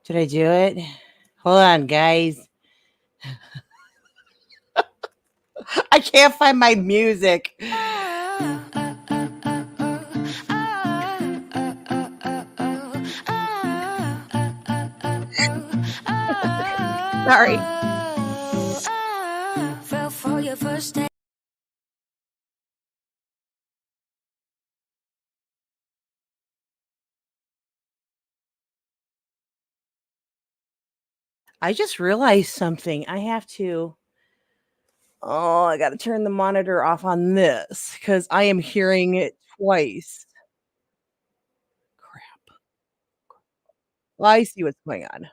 Did I do it? Hold on, guys. I can't find my music. Sorry. Fell for your first day. I just realized something. I have to. Oh, I got to turn the monitor off on this because I am hearing it twice. Crap. Well, I see what's going on.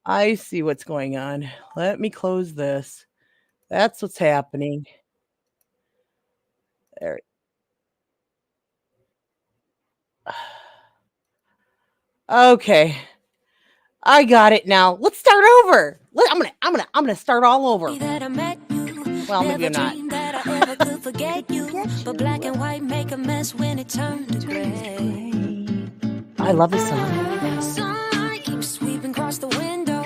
I see what's going on. Let me close this. That's what's happening. There. Okay. I got it now. Let's start over. I'm gonna start all over. That I met you. Well, maybe I'm Never not. dreamed that I ever could forget you. But black and white make a mess when it turned to gray. I love this song. Sunlight keeps sweeping across the window.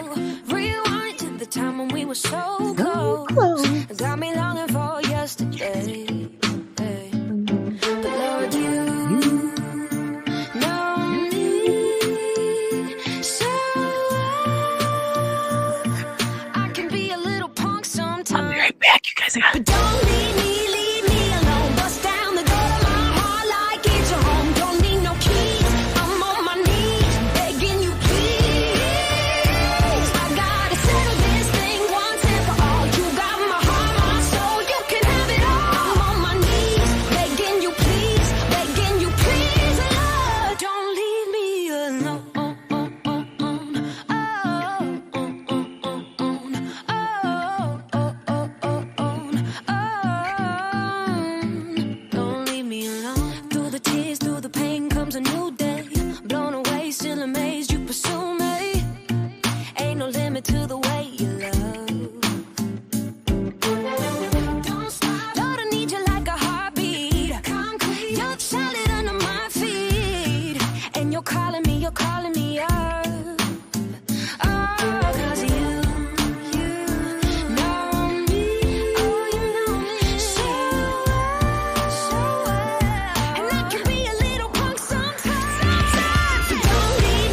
Rewind to the time when we were so close. It got me longing for yesterday. But Lord, you know me so well. I can be a little punk sometimes. I'll be right back, you guys. But don't leave me alone. Bust down the door to my heart like it's your home. Don't need no keys. I'm on my knees, begging you please. I gotta settle this thing once and for all. You got my heart, my soul. You can have it all. I'm on my knees, begging you please, Lord. Don't leave me alone. Don't leave me alone. Through the tears, through the pain comes a new day. Blown away, still amazed you pursue me. Ain't no limit to the way you love. Don't stop. Lord, I need you like a heartbeat. Concrete. You're solid under my feet. And you're calling me up. Oh, 'cause you know me. Oh, you know me so well. And I can be a little punk sometimes. So don't leave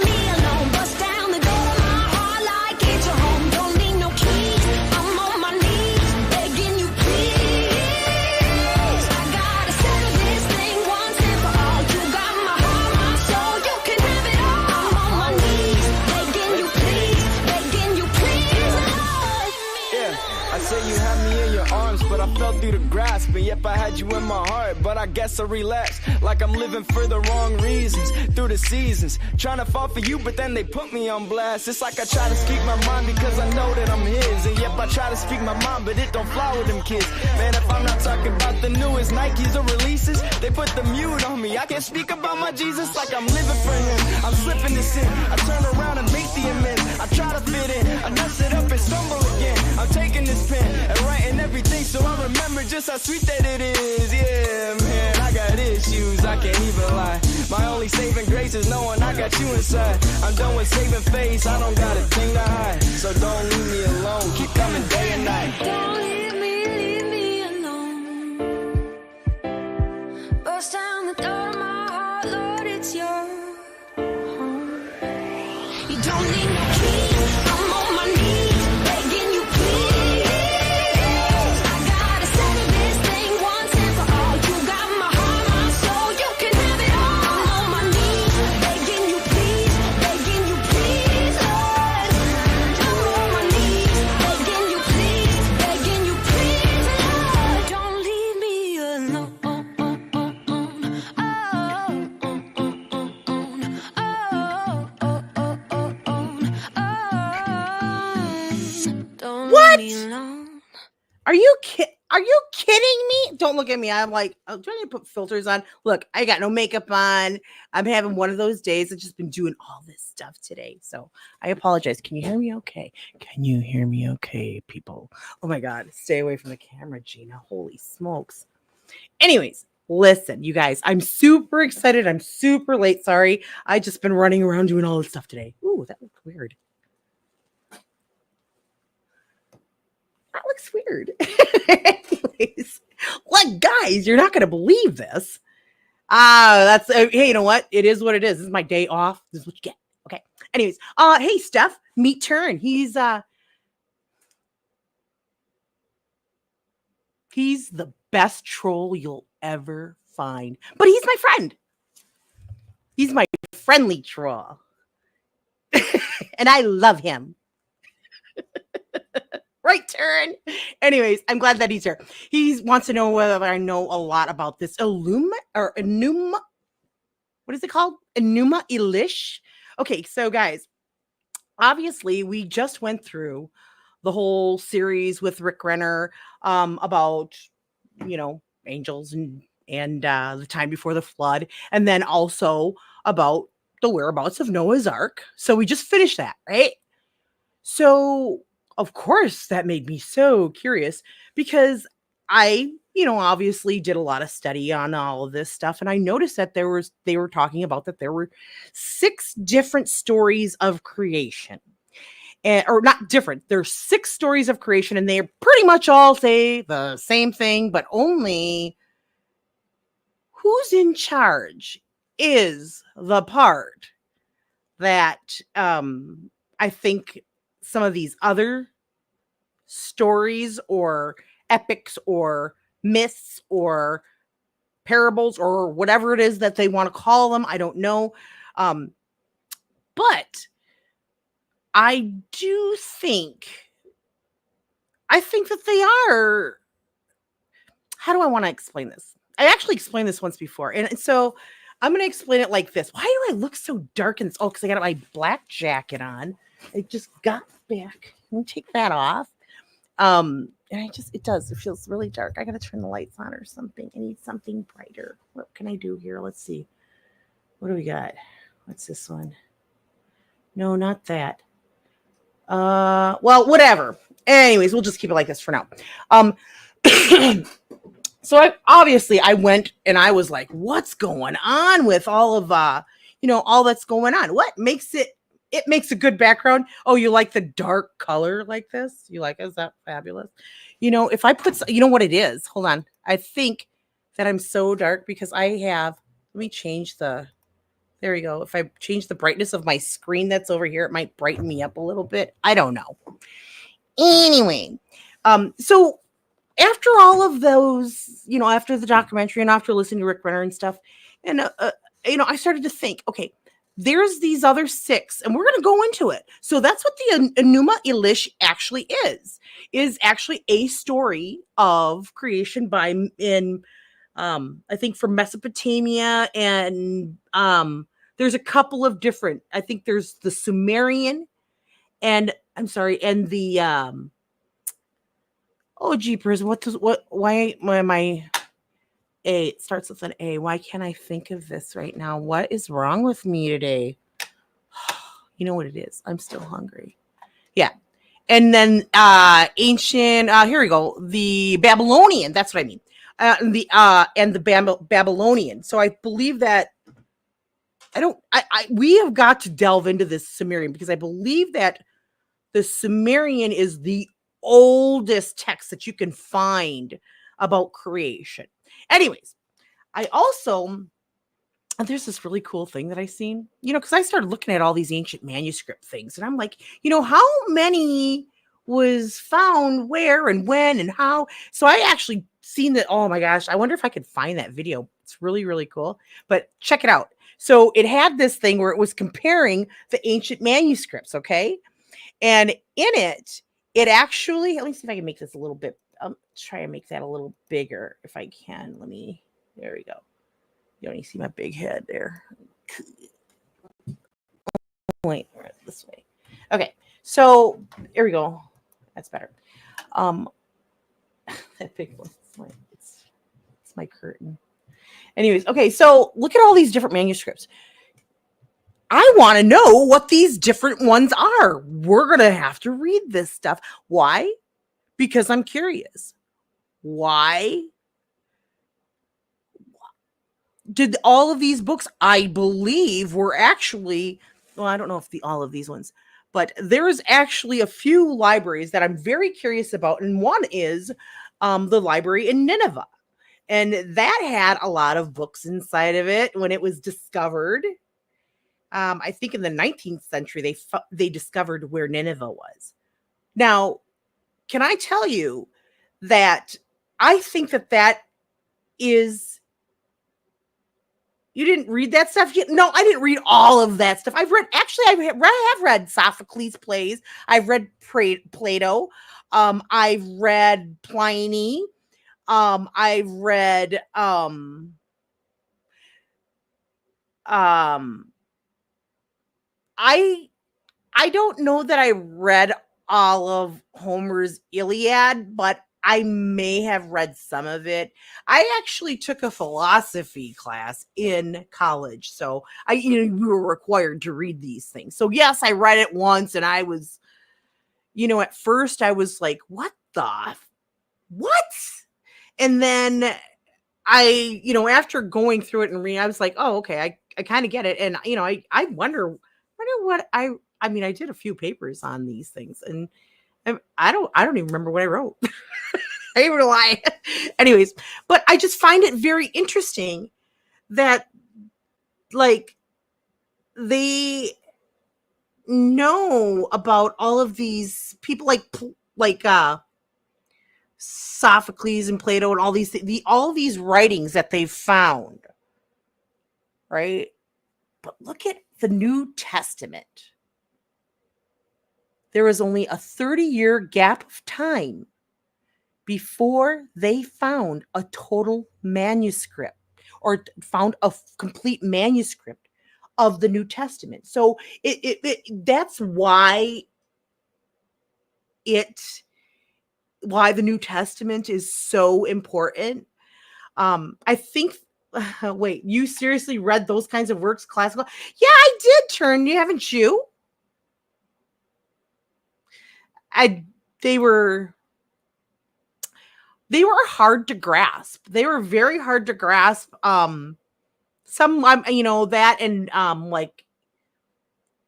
me alone. Bust down the door to my heart like it's your home. Don't need no keys. I'm on my knees, begging you please. I gotta settle this thing once and for all. You got my heart, my soul. You can have it all. I'm on my knees, begging you please, Lord. Yeah, I say you had me in your arms, but I fell through the grasp. And yep, I had you in my heart, but I guess I relapsed. Like I'm living for the wrong reasons, through the seasons. Trying to fall for you, but then they put me on blast. It's like I try to speak my mind because I know that I'm his. And yep, I try to speak my mind, but it don't fly with them kids. Man, if I'm not talking about the newest Nikes or releases, they put the mute on me. I can't speak about my Jesus like I'm living for him. I'm slipping this in, I turn around and make the amends. I try to fit in, I mess it up and stumble again. I'm taking this pen and writing everything so I remember just how sweet that it is. Yeah, man, I got issues, I can't even lie. My only saving grace is knowing I got you inside. I'm done with saving face, I don't got a thing to hide. So don't leave me alone, keep coming day and night. Don't leave me alone. Bust down the door to my heart, Lord, it's your home. You don't need no keys. I'm on my knees, begging you please. I gotta settle this thing once and for all. You got my heart, my soul. You can have it all. I'm on my knees, begging you please, Lord. I'm on my knees, begging you please, Lord. Don't leave me alone. Don't What? leave me alone. Are you kidding me? Don't look at me. I'm like, I'm trying to put filters on. Look, I got no makeup on. I'm having one of those days. I've just been doing all this stuff today. So I apologize. Can you hear me okay? Can you hear me okay, people? Oh my God. Stay away from the camera, Gina. Holy smokes. Anyways, Listen, you guys, I'm super excited. I'm super late. Sorry. I just been running around doing all this stuff today. Ooh, that looked weird. That looks weird. Anyways, like, guys, you're not going to believe this. That's hey, you know what? It is what it is. This is my day off. This is what you get. Okay. Anyways, hey, Steph, meet Turn. He's the best troll you'll ever find. But he's my friend. He's my friendly troll. And I love him. Right, Turn. Anyways, I'm glad that he's here. He wants to know whether I know a lot about this Enuma. What is it called? Enuma Elish. Okay, so guys, obviously we just went through the whole series with Rick Renner about, angels and the time before the flood, and then also about the whereabouts of Noah's Ark. So we just finished that, right? So of course that made me so curious because I, obviously did a lot of study on all of this stuff, and I noticed that they were talking about that there were 6 different stories of creation. Or not different. There's 6 stories of creation, and they pretty much all say the same thing, but only who's in charge is the part that I think some of these other stories or epics or myths or parables or whatever it is that they want to call them, I don't know. But I think that they are. How do I want to explain this? I actually explained this once before. And so I'm going to explain it like this. Why do I look so dark? Because I got my black jacket on. It just got back. Let me take that off. And it feels really dark. I got to turn the lights on or something. I need something brighter. What can I do here? Let's see. What do we got? What's this one? No, not that. Well, whatever. Anyways, we'll just keep it like this for now. So I went and I was like, what's going on with all of all that's going on? What makes it makes a good background? Oh, you like the dark color like this? You like, is that fabulous? If I put, what it is, hold on. I think that I'm so dark because let me change there we go. If I change the brightness of my screen that's over here, it might brighten me up a little bit. I don't know. Anyway, so after all of those, after the documentary and after listening to Rick Renner and stuff, and, I started to think, okay, there's these other 6, and we're going to go into it. So that's what the Enuma Elish actually is actually a story of creation I think from Mesopotamia, and there's a couple of different, I think there's the Sumerian, and the oh jeepers, why am I A? It starts with an A. Why can't I think of this right now? What is wrong with me today? You know what it is? I'm still hungry. Yeah. And then ancient, here we go. The Babylonian, that's what I mean. The Babylonian. So I believe that we have got to delve into this Sumerian because I believe that the Sumerian is the oldest text that you can find about creation. Anyways, there's this really cool thing that I seen, because I started looking at all these ancient manuscript things, and I'm like, how many was found where and when and how? So I actually seen that. Oh my gosh, I wonder if I could find that video. It's really, really cool. But check it out. So it had this thing where it was comparing the ancient manuscripts, okay? And in it actually, let me see if I can make this a little bit, try and make that a little bigger if I can. There we go. You only see my big head there. Wait, this way. Okay, so here we go. That's better. That big one. It's my curtain. Anyways, okay, so look at all these different manuscripts. I want to know what these different ones are. We're going to have to read this stuff. Why? Because I'm curious. Why? did all of these books, I believe, were actually, well, I don't know if all of these ones, but there's actually a few libraries that I'm very curious about. And one is the library in Nineveh. And that had a lot of books inside of it when it was discovered. I think in the 19th century, they discovered where Nineveh was. Now, can I tell you that I think that is, you didn't read that stuff yet? No, I didn't read all of that stuff. I have read Sophocles' plays. I've read Plato. I've read Pliny. I've read um I I don't know that I read all of Homer's Iliad, but I may have read some of it. I actually took a philosophy class in college, so we were required to read these things. So yes, I read it once, and I was, at first I was like, what? And then after going through it and reading, I was like, oh, okay, I kind of get it. And I wonder what I did a few papers on these things, and I don't even remember what I wrote. I ain't gonna lie. Anyways, but I just find it very interesting that, like, they know about all of these people, like Sophocles and Plato and all these writings that they've found, right? But look at the New Testament. There was only a 30-year gap of time before they found a total manuscript, or found a complete manuscript of the New Testament. So that's why the New Testament is so important. I think, wait, you seriously read those kinds of works, classical? Yeah, I did, haven't you? They were hard to grasp. They were very hard to grasp. Some, that, and like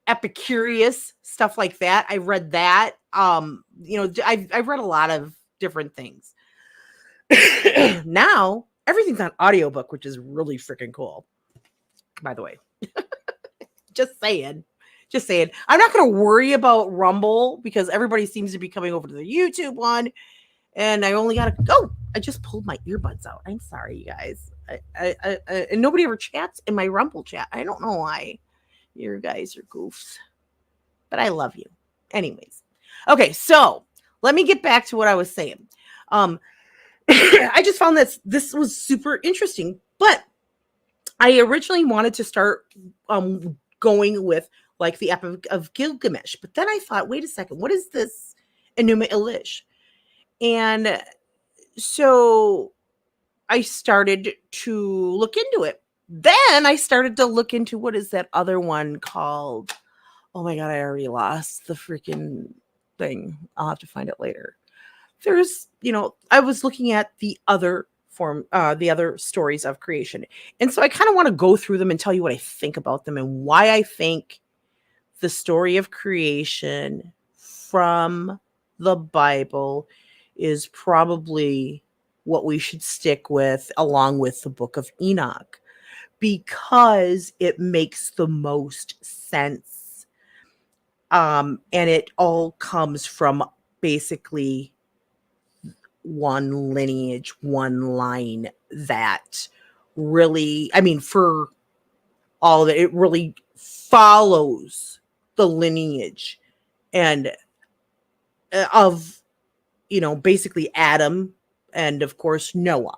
Epicurus, stuff like that. I read that. I've read a lot of different things. Now everything's on audiobook, which is really freaking cool, by the way. Just saying. I'm not going to worry about Rumble because everybody seems to be coming over to the YouTube one, and I only got to go. I just pulled my earbuds out. I'm sorry, you guys. And nobody ever chats in my Rumble chat. I don't know why. You guys are goofs, but I love you. Anyways. Okay, so let me get back to what I was saying. I just found that this was super interesting, but I originally wanted to start going with like the Epic of Gilgamesh, but then I thought, wait a second, what is this Enuma Elish? And so I started to look into it. Then I started to look into, what is that other one called? Oh my God, I already lost the freaking thing. I'll have to find it later. There's, I was looking at the other stories of creation. And so I kind of want to go through them and tell you what I think about them and why I think the story of creation from the Bible is probably what we should stick with, along with the book of Enoch, because it makes the most sense. And it all comes from basically one lineage, one line that really, for all of it, it really follows the lineage and of, basically Adam and of course Noah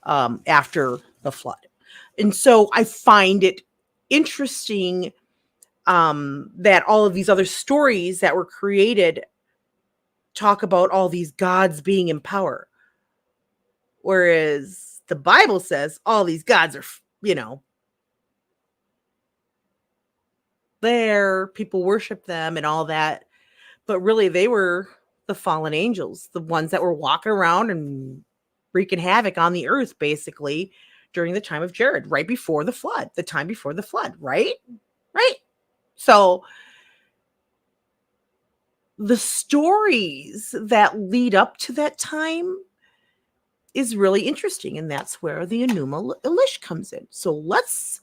after the flood. And so I find it interesting that all of these other stories that were created talk about all these gods being in power. Whereas the Bible says all these gods are, there, people worship them and all that. But really, they were the fallen angels, the ones that were walking around and wreaking havoc on the earth, basically, during the time of Jared, right before the flood, the time before the flood, right? Right. So the stories that lead up to that time is really interesting, and that's where the Enuma Elish comes in. So let's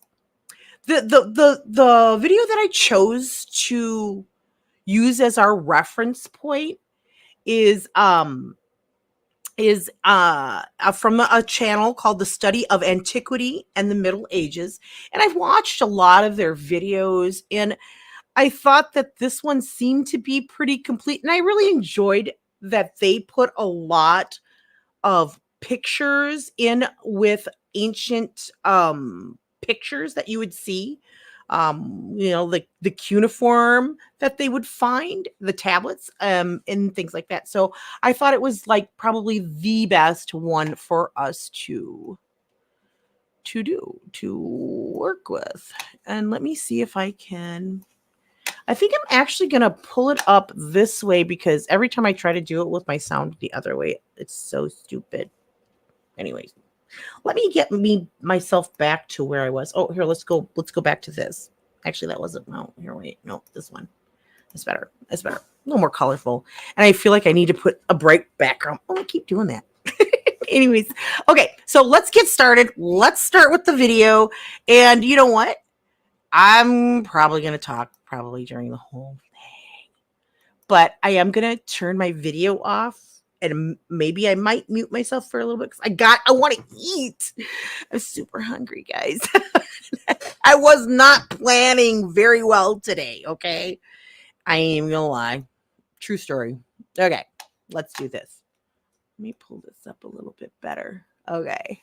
the video that I chose to use as our reference point is from a channel called The Study of Antiquity and the Middle Ages, and I've watched a lot of their videos, and I thought that this one seemed to be pretty complete, and I really enjoyed that they put a lot of pictures in with ancient pictures that you would see, the cuneiform that they would find, the tablets, and things like that. So I thought it was like probably the best one for us to work with. And let me see if I can. I think I'm actually going to pull it up this way because every time I try to do it with my sound the other way, it's so stupid. Anyways, let me get myself back to where I was. Oh, here, let's go back to this. Actually, that wasn't, no, here, wait, no, this one. That's better. That's better. A little more colorful. And I feel like I need to put a bright background. Oh, I keep doing that. Anyways, okay, so let's get started. Let's start with the video. And you know what? I'm probably going to talk probably during the whole thing, but I am going to turn my video off, and maybe I might mute myself for a little bit because I want to eat. I'm super hungry, guys. I was not planning very well today. Okay. I ain't even gonna lie. True story. Okay. Let's do this. Let me pull this up a little bit better. Okay.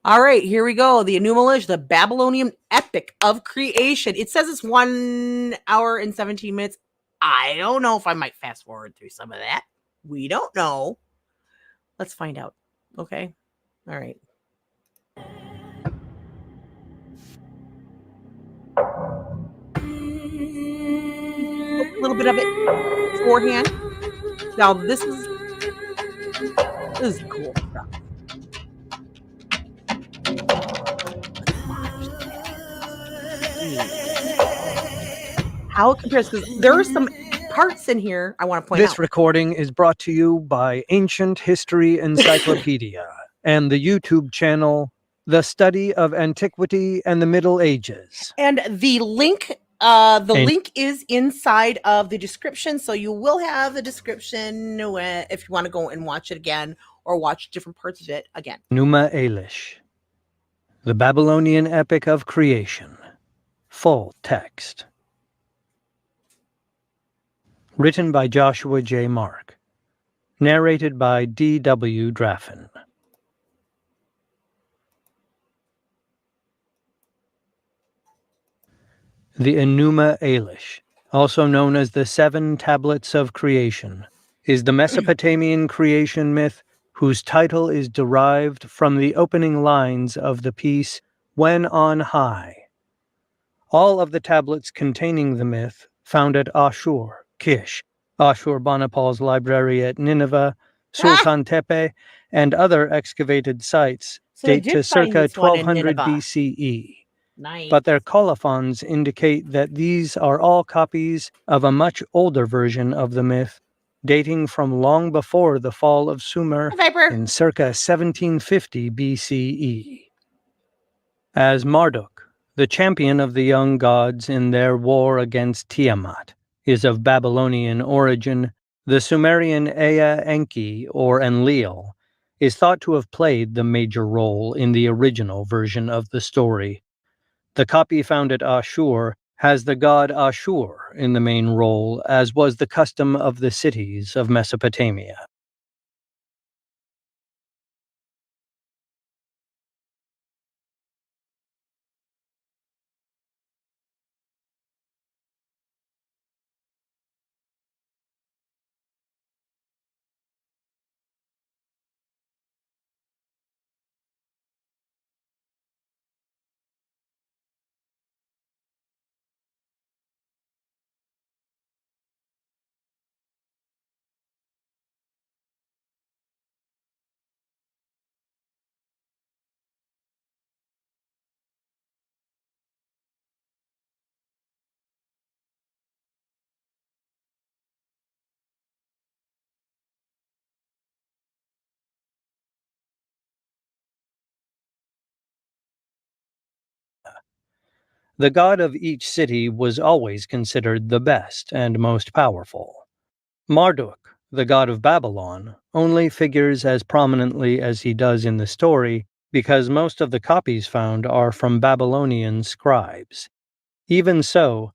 All right, here we go. The Enuma Elish, the Babylonian epic of creation. It says it's 1 hour and 17 minutes. I don't know if I might fast forward through some of that. We don't know. Let's find out. Okay. All right. A little bit of it beforehand. Now this is cool stuff. How it compares, because there are some parts in here I want to point out. This recording is brought to you by Ancient History Encyclopedia and the YouTube channel The Study of Antiquity and the Middle Ages. And the link link is inside of the description, so you will have the description if you want to go and watch it again or watch different parts of it again. Enuma Elish, the Babylonian epic of creation. Full text. Written by Joshua J. Mark. Narrated by D.W. Draffin. The Enuma Elish, also known as the Seven Tablets of Creation, is the Mesopotamian creation myth whose title is derived from the opening lines of the piece When on High. All of the tablets containing the myth, found at Ashur, Kish, Ashurbanipal's library at Nineveh, Sultan Tepe, and other excavated sites, So I date did to find circa this one in 1200 Nineveh. BCE. Nice. But their colophons indicate that these are all copies of a much older version of the myth, dating from long before the fall of Sumer Viper. in circa 1750 BCE. As Marduk, the champion of the young gods in their war against Tiamat, is of Babylonian origin, the Sumerian Ea Enki, or Enlil, is thought to have played the major role in the original version of the story. The copy found at Ashur has the god Ashur in the main role, as was the custom of the cities of Mesopotamia. The god of each city was always considered the best and most powerful. Marduk, the god of Babylon, only figures as prominently as he does in the story because most of the copies found are from Babylonian scribes. Even so,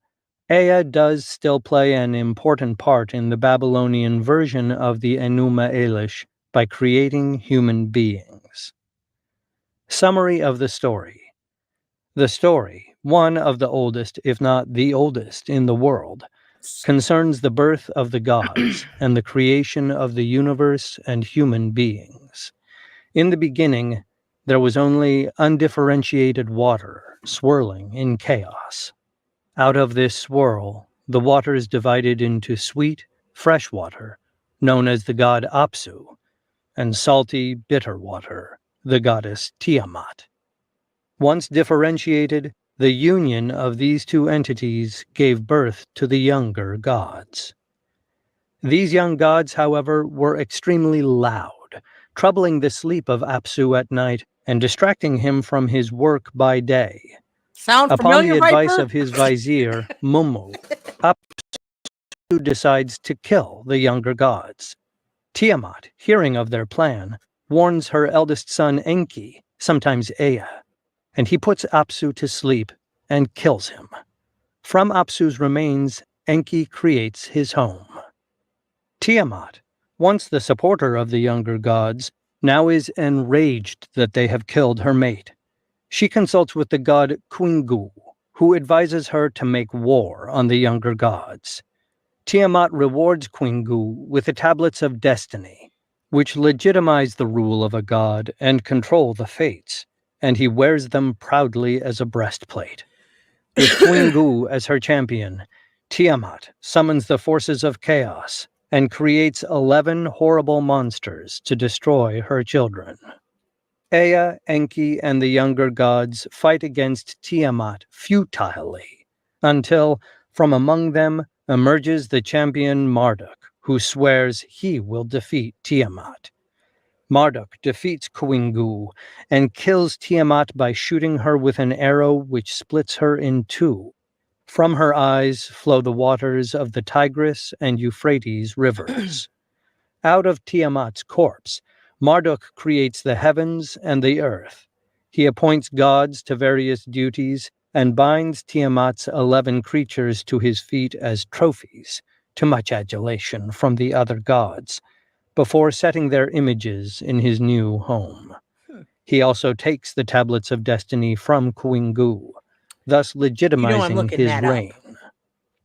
Ea does still play an important part in the Babylonian version of the Enuma Elish by creating human beings. Summary of the story. The story, one of the oldest, if not the oldest, in the world, concerns the birth of the gods and the creation of the universe and human beings. In the beginning, there was only undifferentiated water swirling in chaos. Out of this swirl, the waters divided into sweet, fresh water, known as the god Apsu, and salty, bitter water, the goddess Tiamat. Once differentiated, the union of these two entities gave birth to the younger gods. These young gods, however, were extremely loud, troubling the sleep of Apsu at night and distracting him from his work by day. Sound Upon the familiar, advice Viper? of his vizier, Mummu, Apsu decides to kill the younger gods. Tiamat, hearing of their plan, warns her eldest son Enki, sometimes Ea, and he puts Apsu to sleep and kills him. From Apsu's remains, Enki creates his home. Tiamat, once the supporter of the younger gods, now is enraged that they have killed her mate. She consults with the god Quingu, who advises her to make war on the younger gods. Tiamat rewards Quingu with the Tablets of Destiny, which legitimize the rule of a god and control the fates, and he wears them proudly as a breastplate. With Quingu as her champion, Tiamat summons the forces of chaos and creates 11 horrible monsters to destroy her children. Ea, Enki, and the younger gods fight against Tiamat futilely, until, from among them, emerges the champion Marduk, who swears he will defeat Tiamat. Marduk defeats Quingu and kills Tiamat by shooting her with an arrow which splits her in two. From her eyes flow the waters of the Tigris and Euphrates rivers. Out of Tiamat's corpse, Marduk creates the heavens and the earth. He appoints gods to various duties and binds Tiamat's 11 creatures to his feet as trophies, to much adulation from the other gods, before setting their images in his new home. He also takes the Tablets of Destiny from Quingu, thus I'm legitimizing looking his that up. reign.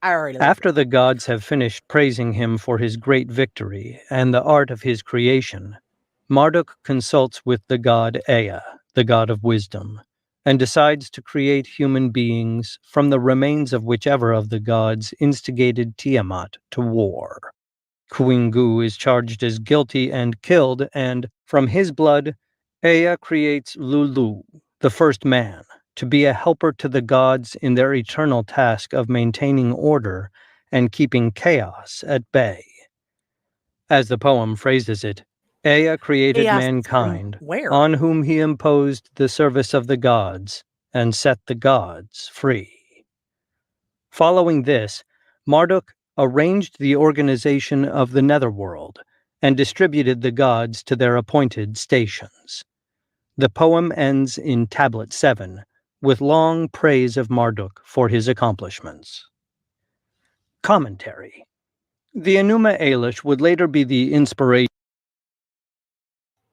I already looked After it the gods have finished praising him for his great victory and the art of his creation, Marduk consults with the god Ea, the god of wisdom, and decides to create human beings from the remains of whichever of the gods instigated Tiamat to war. Quingu is charged as guilty and killed, and from his blood, Ea creates Lulu, the first man, to be a helper to the gods in their eternal task of maintaining order and keeping chaos at bay. As the poem phrases it, Ea created Chaos from mankind, where? on whom he imposed the service of the gods, and set the gods free. Following this, Marduk arranged the organization of the netherworld and distributed the gods to their appointed stations. The poem ends in Tablet 7, with long praise of Marduk for his accomplishments. Commentary. The Enuma Elish would later be the inspiration.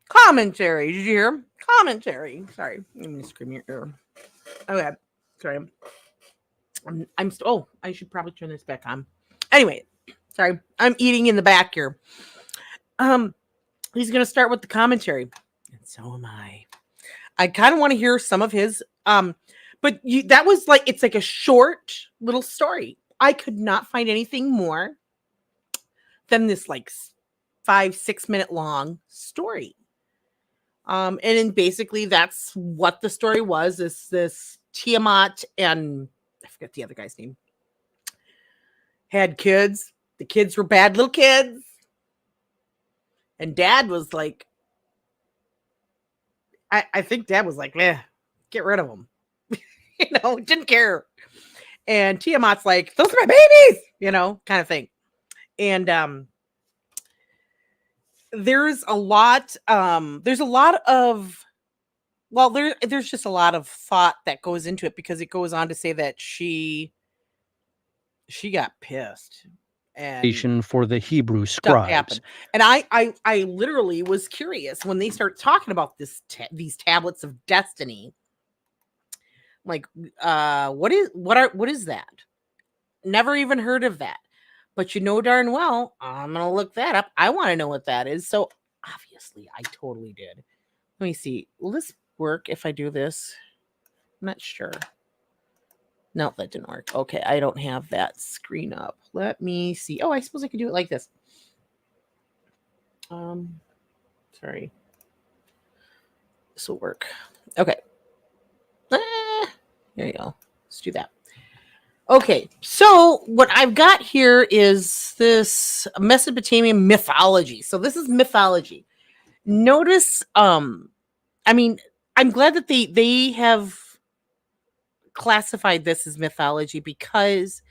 Commentary. Did you hear? Commentary. Sorry. Let me scream your ear. Okay. Sorry. Oh, I should probably turn this back on. Anyway, sorry. I'm eating in the back here. He's gonna start with the commentary. And so am I. I kind of want to hear some of his but that was like, it's like a short little story. I could not find anything more than this like 5-6 minute long story. And then basically that's what the story was. This Tiamat and I forget the other guy's name had kids. The kids were bad little kids. And dad was like, I think dad was like, get rid of them. Didn't care. And Tiamat's like, those are my babies, kind of thing. And there's a lot of there's just a lot of thought that goes into it, because it goes on to say that she got pissed and For the Hebrew stuff scribes. happened. And I literally was curious when they start talking about these tablets of destiny. Like, what is that? Never even heard of that. But darn well, I'm gonna look that up. I want to know what that is. So obviously, I totally did. Let me see. Will this work if I do this? I'm not sure. No, that didn't work. Okay, I don't have that screen up. Let me see. Oh, I suppose I could do it like this. Sorry. This will work. Okay. There you go. Let's do that. Okay, so what I've got here is this Mesopotamian mythology. So this is mythology. Notice, I'm glad that they have classified this as mythology, because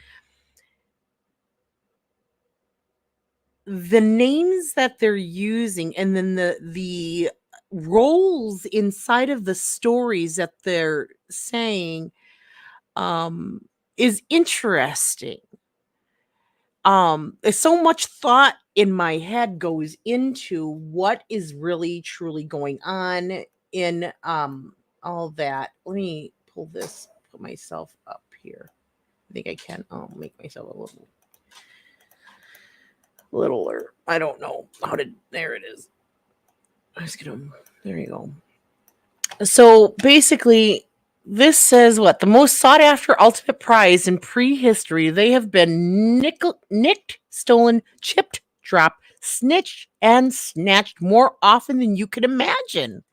the names that they're using, and then the roles inside of the stories that they're saying, is interesting. So much thought in my head goes into what is really truly going on in all that. Let me put myself up here. I think I can. I'll make myself a littler. I don't know there it is. There you go. So basically, this says what? The most sought after ultimate prize in prehistory. They have been nicked, stolen, chipped, dropped, snitched, and snatched more often than you could imagine.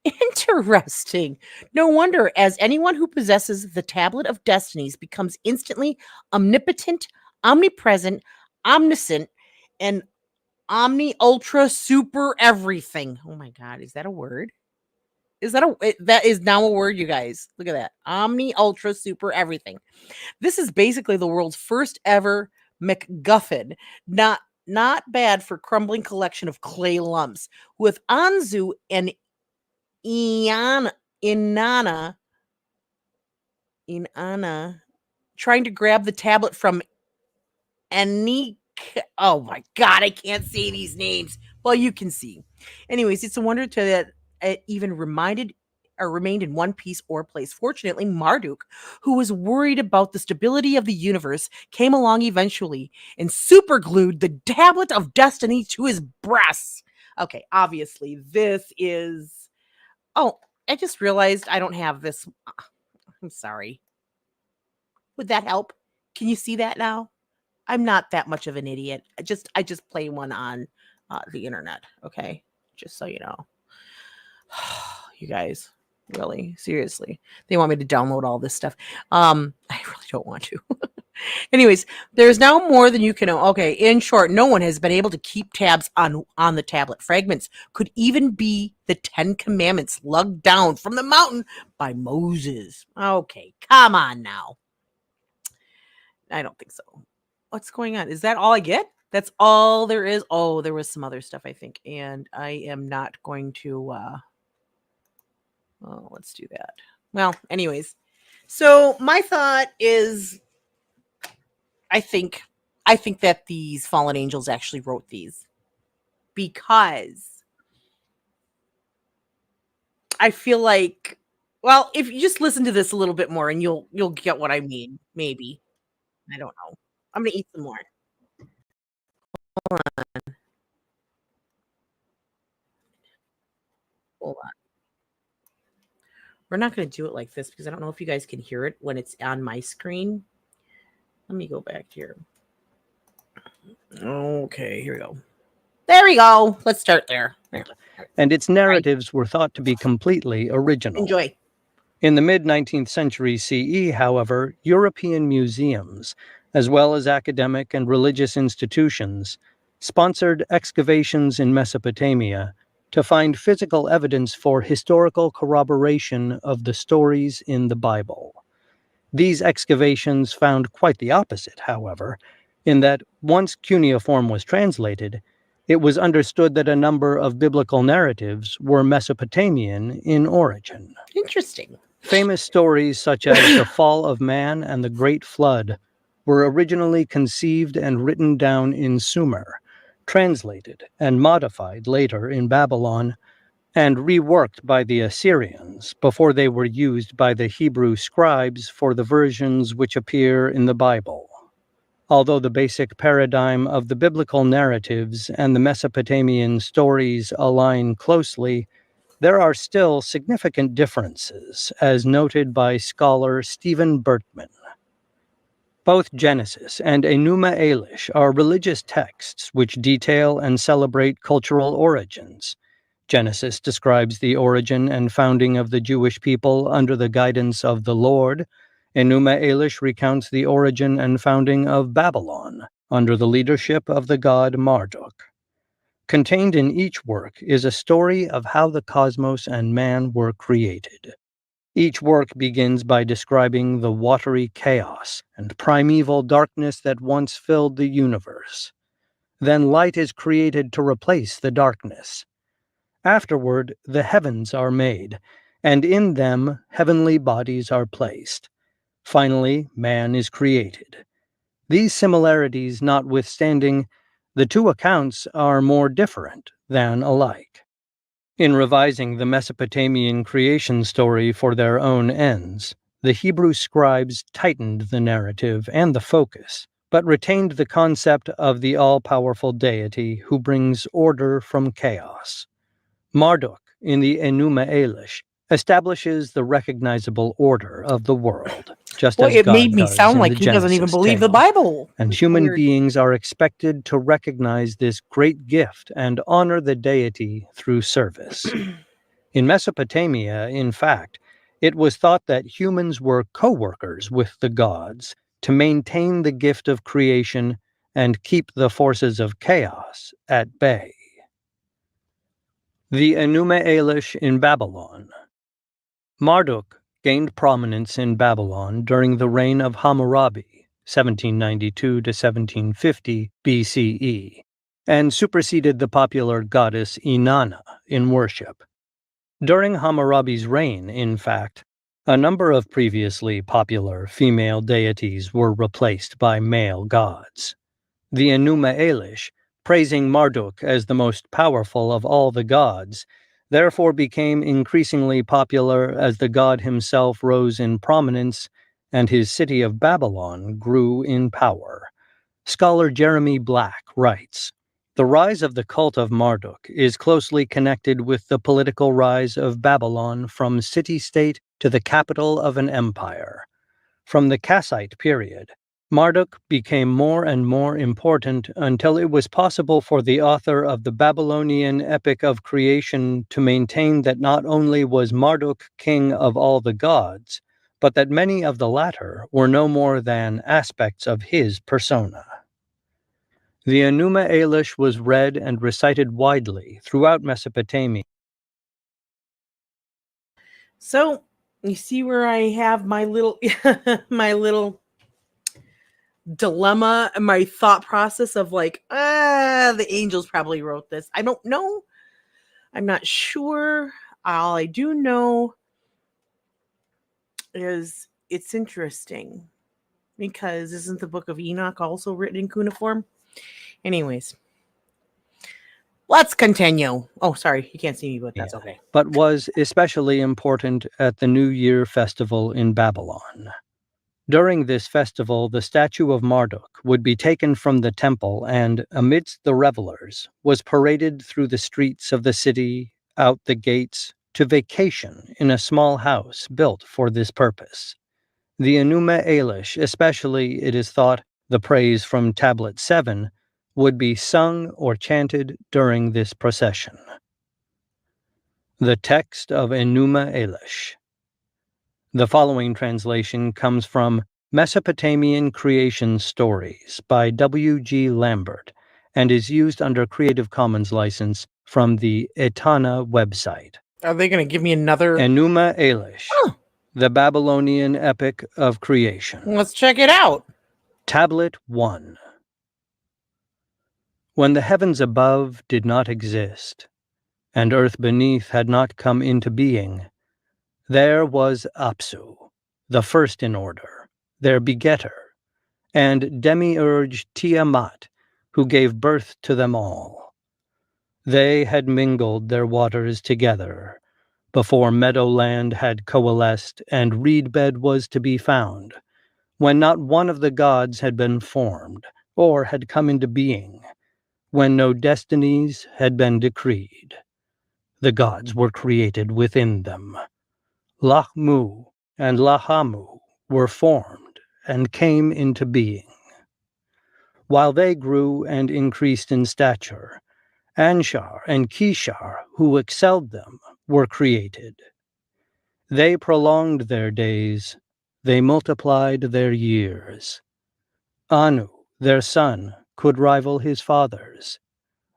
Interesting. No wonder, as anyone who possesses the Tablet of Destinies becomes instantly omnipotent, omnipresent, omniscient, and omni ultra super everything. Oh my God, is that a word? That is now a word, you guys. Look at that. Omni ultra super everything. This is basically the world's first ever MacGuffin. Not bad for crumbling collection of clay lumps. With Anzu and Inanna trying to grab the tablet from Anik. Oh my God, I can't say these names. Well, you can see. Anyways, it's a wonder that it even remained in one piece or place. Fortunately, Marduk, who was worried about the stability of the universe, came along eventually and superglued the Tablet of Destiny to his breast. Okay, obviously, this is... Oh, I just realized I don't have this. I'm sorry. Would that help? Can you see that now? I'm not that much of an idiot. I just play one on the internet. Okay, just so you know. You guys, really, seriously, they want me to download all this stuff. I really don't want to. Anyways, there's now more than you can know. Okay, in short, no one has been able to keep tabs on the tablet. Fragments could even be the 10 Commandments lugged down from the mountain by Moses. Okay, come on now. I don't think so. What's going on? Is that all I get? That's all there is? Oh, there was some other stuff, I think. And I am not going to... let's do that. Well, anyways. So my thought is... I think that these fallen angels actually wrote these, because I feel like, well, if you just listen to this a little bit more and you'll get what I mean. Maybe. I don't know. I'm going to eat some more. Hold on. We're not going to do it like this because I don't know if you guys can hear it when it's on my screen. Let me go back here. Okay, here we go. There we go. Let's start there. And its narratives were thought to be completely original. Enjoy. In the mid-19th century CE, however, European museums, as well as academic and religious institutions, sponsored excavations in Mesopotamia to find physical evidence for historical corroboration of the stories in the Bible. These excavations found quite the opposite, however, in that once cuneiform was translated, it was understood that a number of biblical narratives were Mesopotamian in origin. Interesting. Famous stories such as the fall of man and the Great Flood were originally conceived and written down in Sumer, translated and modified later in Babylon, and reworked by the Assyrians before they were used by the Hebrew scribes for the versions which appear in the Bible. Although the basic paradigm of the biblical narratives and the Mesopotamian stories align closely, there are still significant differences, as noted by scholar Stephen Bertman. Both Genesis and Enuma Elish are religious texts which detail and celebrate cultural origins. Genesis describes the origin and founding of the Jewish people under the guidance of the Lord. Enuma Elish recounts the origin and founding of Babylon under the leadership of the god Marduk. Contained in each work is a story of how the cosmos and man were created. Each work begins by describing the watery chaos and primeval darkness that once filled the universe. Then light is created to replace the darkness. Afterward, the heavens are made, and in them heavenly bodies are placed. Finally, man is created. These similarities notwithstanding, the two accounts are more different than alike. In revising the Mesopotamian creation story for their own ends, the Hebrew scribes tightened the narrative and the focus, but retained the concept of the all-powerful deity who brings order from chaos. Marduk, in the Enuma Elish, establishes the recognizable order of the world, just Boy, as it God made me does sound in like the he doesn't even Genesis believe the tale. Bible. And human Weird. beings are expected to recognize this great gift and honor the deity through service. In Mesopotamia, in fact, it was thought that humans were co-workers with the gods to maintain the gift of creation and keep the forces of chaos at bay. The Enuma Elish in Babylon. Marduk gained prominence in Babylon during the reign of Hammurabi, 1792 to 1750 BCE, and superseded the popular goddess Inanna in worship. During Hammurabi's reign, in fact, a number of previously popular female deities were replaced by male gods. The Enuma Elish, praising Marduk as the most powerful of all the gods, therefore became increasingly popular as the god himself rose in prominence and his city of Babylon grew in power. Scholar Jeremy Black writes, "The rise of the cult of Marduk is closely connected with the political rise of Babylon from city-state to the capital of an empire. From the Kassite period, Marduk became more and more important until it was possible for the author of the Babylonian epic of creation to maintain that not only was Marduk king of all the gods, but that many of the latter were no more than aspects of his persona." The Enuma Elish was read and recited widely throughout Mesopotamia. So you see where I have my little my little dilemma and my thought process of like, the angels probably wrote this. I don't know. I'm not sure. All I do know is it's interesting because isn't the book of Enoch also written in cuneiform? Anyways, let's continue. Oh, sorry, you can't see me, but that's okay. But was especially important at the New Year festival in Babylon. During this festival, the statue of Marduk would be taken from the temple and, amidst the revelers, was paraded through the streets of the city, out the gates, to vacation in a small house built for this purpose. The Enuma Elish, especially, it is thought, the praise from Tablet 7, would be sung or chanted during this procession. The text of Enuma Elish. The following translation comes from Mesopotamian Creation Stories by W. G. Lambert and is used under Creative Commons license from the Etana website. Are they going to give me another? Enuma Elish, Oh, the Babylonian epic of creation. let's check it out. Tablet 1. When the heavens above did not exist, and earth beneath had not come into being, there was Apsu, the first in order, their begetter, and demiurge Tiamat, who gave birth to them all. They had mingled their waters together, before meadowland had coalesced and reed-bed was to be found, when not one of the gods had been formed, or had come into being, when no destinies had been decreed. The gods were created within them. Lahmu and Lahamu were formed and came into being. While they grew and increased in stature, Anshar and Kishar, who excelled them, were created. They prolonged their days, they multiplied their years. Anu, their son, could rival his father's.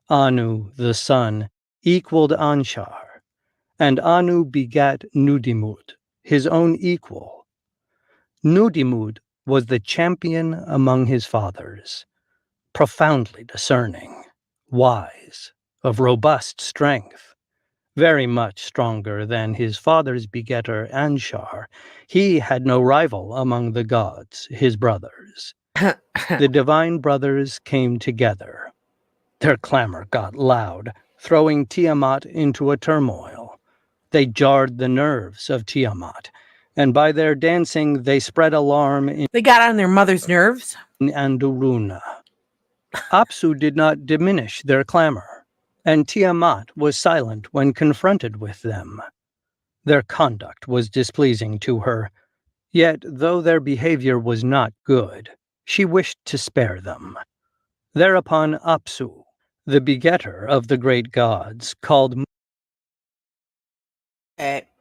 Anu, the son, equaled Anshar, and Anu begat Nudimud, his own equal. Nudimud was the champion among his fathers, profoundly discerning, wise, of robust strength, very much stronger than his father's begetter Anshar. He had no rival among the gods, his brothers. The divine brothers came together. Their clamor got loud, throwing Tiamat into a turmoil. They jarred the nerves of Tiamat, and by their dancing they spread alarm in They got on their mother's nerves. Anduruna. Apsu did not diminish their clamor, and Tiamat was silent when confronted with them. Their conduct was displeasing to her, yet though their behavior was not good, she wished to spare them. Thereupon Apsu, the begetter of the great gods, called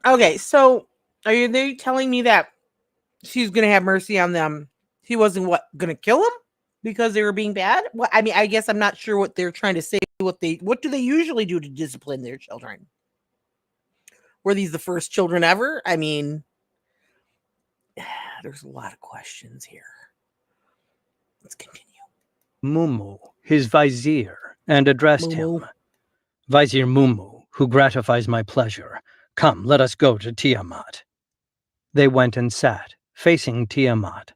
Okay, so are they telling me that she's going to have mercy on them? He wasn't going to kill them because they were being bad? Well, I mean, I guess I'm not sure what they're trying to say. What do they usually do to discipline their children? Were these the first children ever? I mean, there's a lot of questions here. Let's continue. Mumu, his vizier, and addressed Mumu. him. Vizier Mumu, who gratifies my pleasure, come, let us go to Tiamat. They went and sat, facing Tiamat,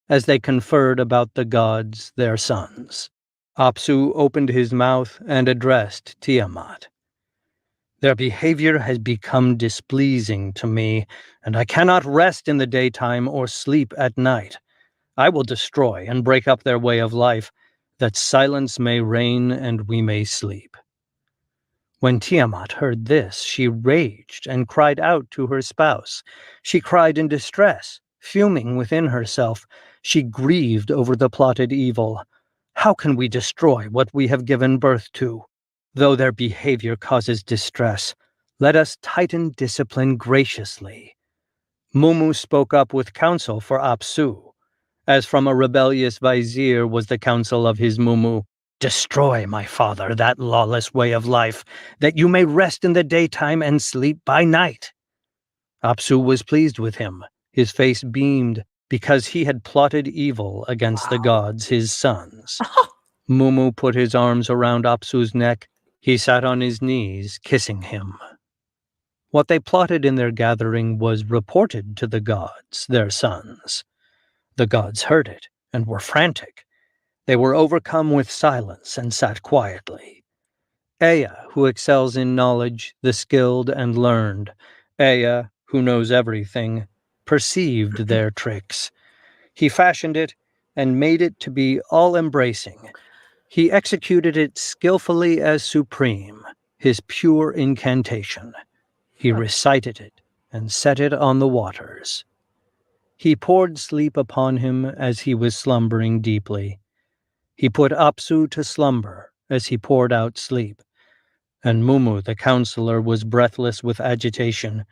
as they conferred about the gods, their sons. Apsu opened his mouth and addressed Tiamat. Their behavior has become displeasing to me, and I cannot rest in the daytime or sleep at night. I will destroy and break up their way of life, that silence may reign and we may sleep. When Tiamat heard this, she raged and cried out to her spouse. She cried in distress, fuming within herself. She grieved over the plotted evil. How can we destroy what we have given birth to? Though their behavior causes distress, let us tighten discipline graciously. Mumu spoke up with counsel for Apsu. As from a rebellious vizier was the counsel of his Mumu, destroy, my father, that lawless way of life, that you may rest in the daytime and sleep by night. Apsu was pleased with him. His face beamed, because he had plotted evil against the gods, his sons. Mumu put his arms around Apsu's neck. He sat on his knees, kissing him. What they plotted in their gathering was reported to the gods, their sons. The gods heard it and were frantic. They were overcome with silence and sat quietly. Ea, who excels in knowledge, the skilled and learned, Ea, who knows everything, perceived their tricks. He fashioned it and made it to be all-embracing. He executed it skillfully as supreme, his pure incantation. He recited it and set it on the waters. He poured sleep upon him as he was slumbering deeply. He put Apsu to slumber as he poured out sleep. And Mumu, the counselor, was breathless with agitation.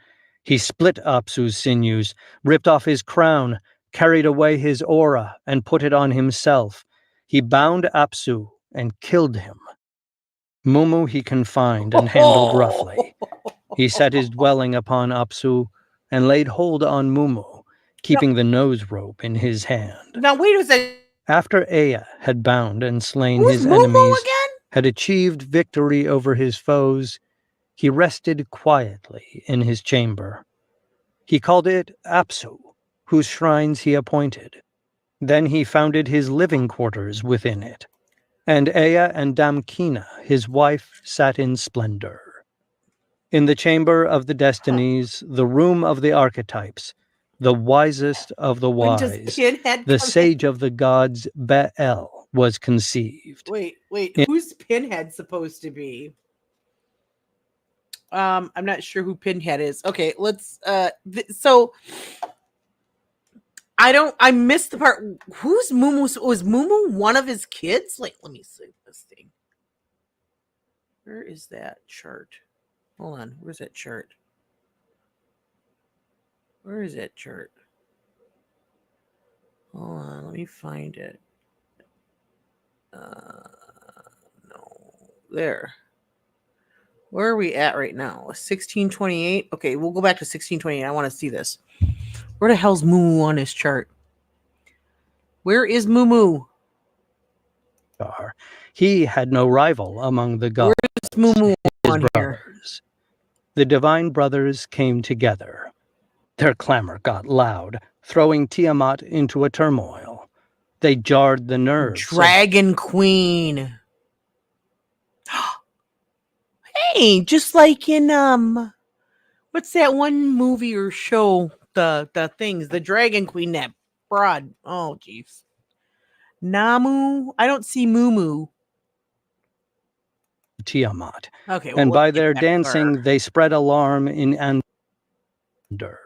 He split Apsu's sinews, ripped off his crown, carried away his aura, and put it on himself. He bound Apsu and killed him. Mumu he confined and handled roughly. He set his dwelling upon Apsu and laid hold on Mumu, keeping the nose rope in his hand. Now wait a second. After Ea had bound and slain Who's his Mumu enemies, again? had achieved victory over his foes, he rested quietly in his chamber. He called it Apsu, whose shrines he appointed. Then he founded his living quarters within it, and Ea and Damkina, his wife, sat in splendor. In the chamber of the destinies, the room of the archetypes, the wisest of the When does wise, Pinhead the come in? sage of the gods, Beel, was conceived. Wait, In- who's Pinhead supposed to be? I'm not sure who Pinhead is. Okay, let's so I missed the part. Who's Mumu? Was Mumu one of his kids? Like, let me see this thing. Where is that chart? Hold on, where's that chart? Where is that chart? Hold on, let me find it. No, there. Where are we at right now? 1628. Okay, we'll go back to 1628. I want to see this. Where the hell's Mumu on this chart? Where is Mumu? He had no rival among the gods, Where's Mumu his on here? brothers. The divine brothers came together. Their clamor got loud, throwing Tiamat into a turmoil. They jarred the nerves. Dragon Queen. Hey, just like in what's that one movie or show? The things, the Dragon Queen, that broad. Oh, jeez. Namu. I don't see Mumu. Tiamat. Okay, And well, by let's get their back to dancing, her. they spread alarm in Andor.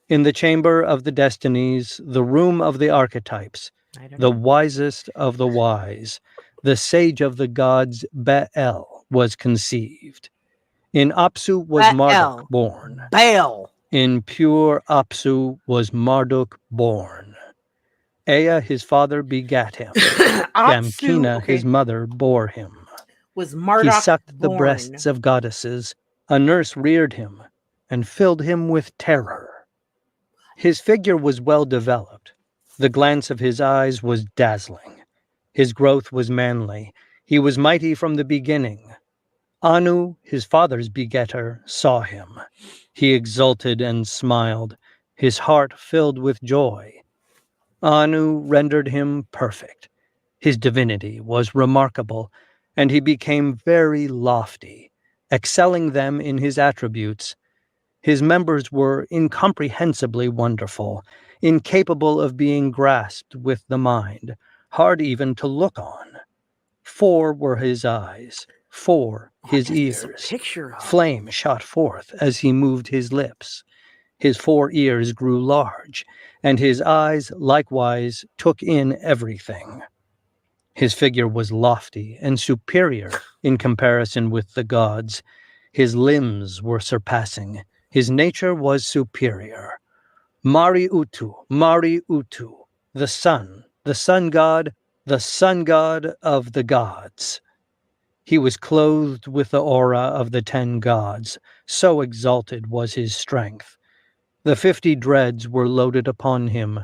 In the chamber of the destinies, the room of the archetypes, I don't the know. wisest of the wise, the sage of the gods, Beel, was conceived. In Apsu was Marduk Beel. born. Baal. In pure Apsu was Marduk born. Ea his father begat him. Damkina Apsu, his mother bore him. was He Marduk sucked the born. breasts of goddesses. A nurse reared him and filled him with terror. His figure was well developed. The glance of his eyes was dazzling. His growth was manly. He was mighty from the beginning. Anu, his father's begetter, saw him. He exulted and smiled, his heart filled with joy. Anu rendered him perfect. His divinity was remarkable, and he became very lofty, excelling them in his attributes. His members were incomprehensibly wonderful, incapable of being grasped with the mind, hard even to look on. 4 were his eyes, 4 his There's a ears. picture of Flame shot forth as he moved his lips. His 4 ears grew large, and his eyes likewise took in everything. His figure was lofty and superior in comparison with the gods. His limbs were surpassing. His nature was superior. Mari Utu, the sun god, the sun god of the gods. He was clothed with the aura of the 10 gods, so exalted was his strength. The 50 dreads were loaded upon him.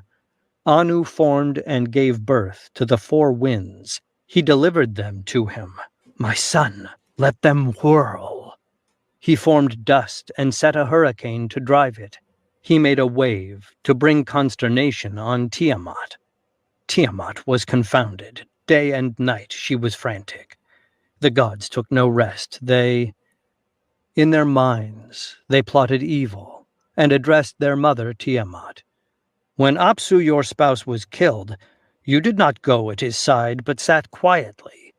Anu formed and gave birth to the 4 winds. He delivered them to him. My son, let them whirl. He formed dust and set a hurricane to drive it. He made a wave to bring consternation on Tiamat. Tiamat was confounded. Day and night she was frantic. The gods took no rest. In their minds, they plotted evil and addressed their mother Tiamat. When Apsu, your spouse, was killed, you did not go at his side, but sat quietly.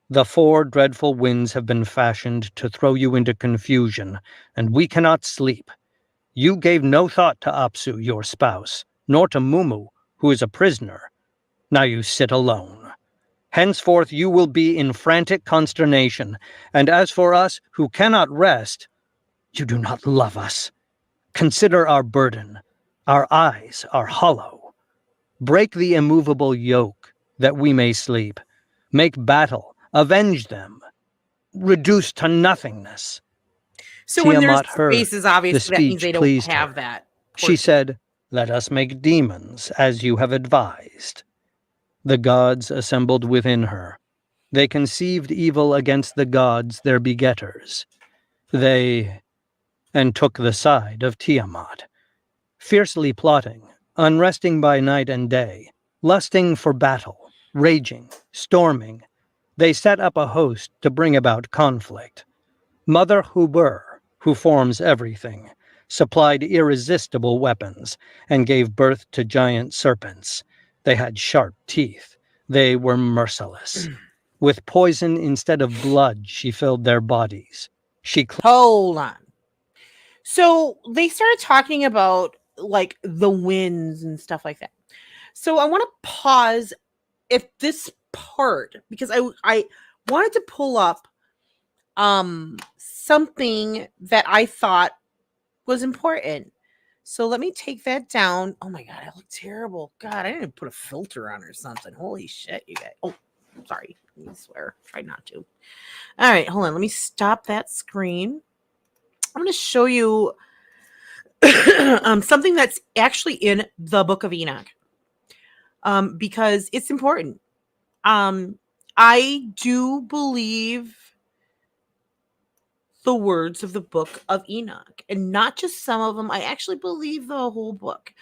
The 4 dreadful winds have been fashioned to throw you into confusion, and we cannot sleep. You gave no thought to Apsu, your spouse, nor to Mumu, who is a prisoner. Now you sit alone. Henceforth you will be in frantic consternation, and as for us, who cannot rest, you do not love us. Consider our burden. Our eyes are hollow. Break the immovable yoke, that we may sleep. Make battle, avenge them. reduced to nothingness. So when there's Tiamat heard spaces, obviously, the that means speech they don't pleased have her. that. She said, "Let us make demons, as you have advised." The gods assembled within her. They conceived evil against the gods, their begetters. And took the side of Tiamat, fiercely plotting, unresting by night and day, lusting for battle, raging, storming. They set up a host to bring about conflict. Mother Hubur, who forms everything, supplied irresistible weapons and gave birth to giant serpents. They had sharp teeth. They were merciless. With poison instead of blood, she filled their bodies. Hold on. So they started talking about like the winds and stuff like that. So I want to pause if this part because I wanted to pull up something that I thought was important. So let me take that down. Oh my god, I look terrible. God, I didn't put a filter on or something. Holy shit, you guys. Oh, sorry. I swear. Try not to. All right, hold on. Let me stop that screen. I'm going to show you something that's actually in the Book of Enoch because it's important. I do believe the words of the Book of Enoch, and not just some of them. I actually believe the whole book.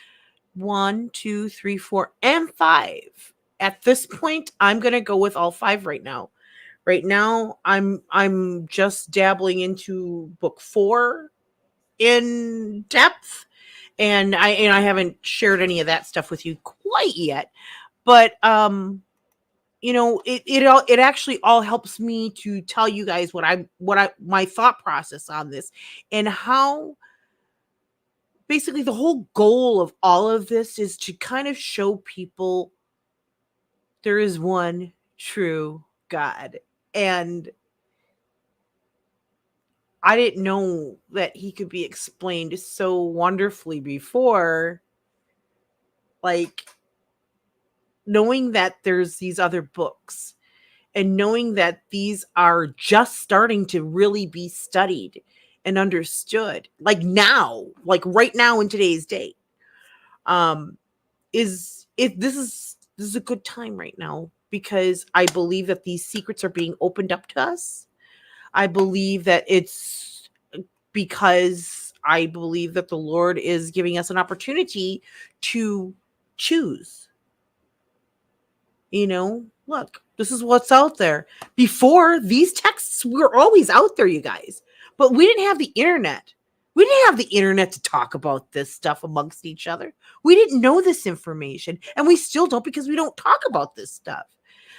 1, 2, 3, 4, and 5. At this point, I'm gonna go with all 5 right now. Right now, I'm just dabbling into book 4 in depth, and I haven't shared any of that stuff with you quite yet. But it actually all helps me to tell you guys my thought process on this and how basically the whole goal of all of this is to kind of show people there is one true God. And I didn't know that he could be explained so wonderfully before. Like, knowing that there's these other books and knowing that these are just starting to really be studied and understood, like now, like right now in today's day, this is a good time right now because I believe that these secrets are being opened up to us. I believe that it's because I believe that the Lord is giving us an opportunity to choose. Look, this is what's out there. Before, these texts were always out there, you guys, but we didn't have the internet. We didn't have the internet to talk about this stuff amongst each other. We didn't know this information, and we still don't because we don't talk about this stuff.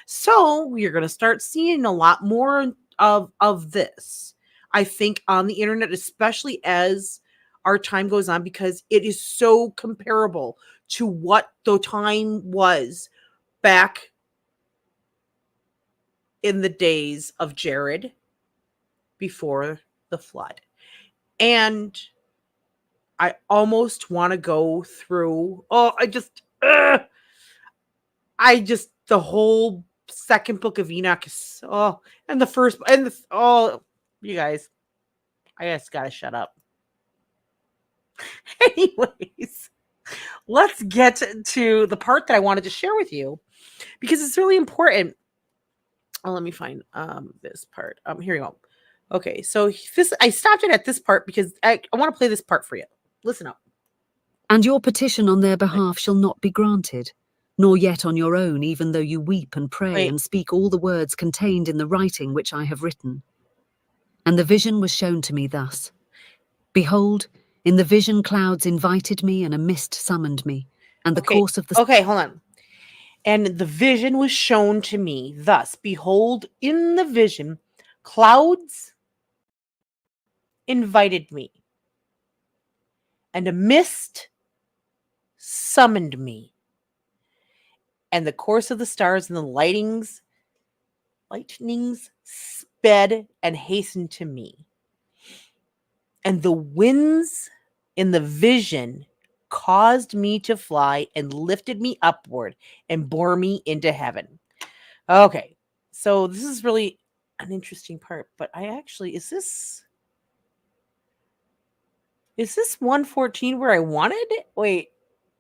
So we're going to start seeing a lot more of this, I think, on the internet, especially as our time goes on, because it is so comparable to what the time was back in the days of Jared before the flood. And I almost want to go through, the whole second book of Enoch is, and the first, you guys, I just gotta shut up. Anyways, let's get to the part that I wanted to share with you because it's really important. Oh, let me find this part. Here you go. Okay, so I stopped it at this part because I want to play this part for you. Listen up. And your petition on their behalf shall not be granted, nor yet on your own, even though you weep and pray and speak all the words contained in the writing which I have written. And the vision was shown to me thus. Behold, in the vision clouds invited me, and a mist summoned me, and the course of the... Okay, hold on. And the vision was shown to me thus. Behold, in the vision, clouds invited me, and a mist summoned me, and the course of the stars and the lightnings sped and hastened to me. And the winds in the vision caused me to fly and lifted me upward and bore me into heaven. Okay, so this is really an interesting part. But I actually is this 114 where I wanted it? Wait,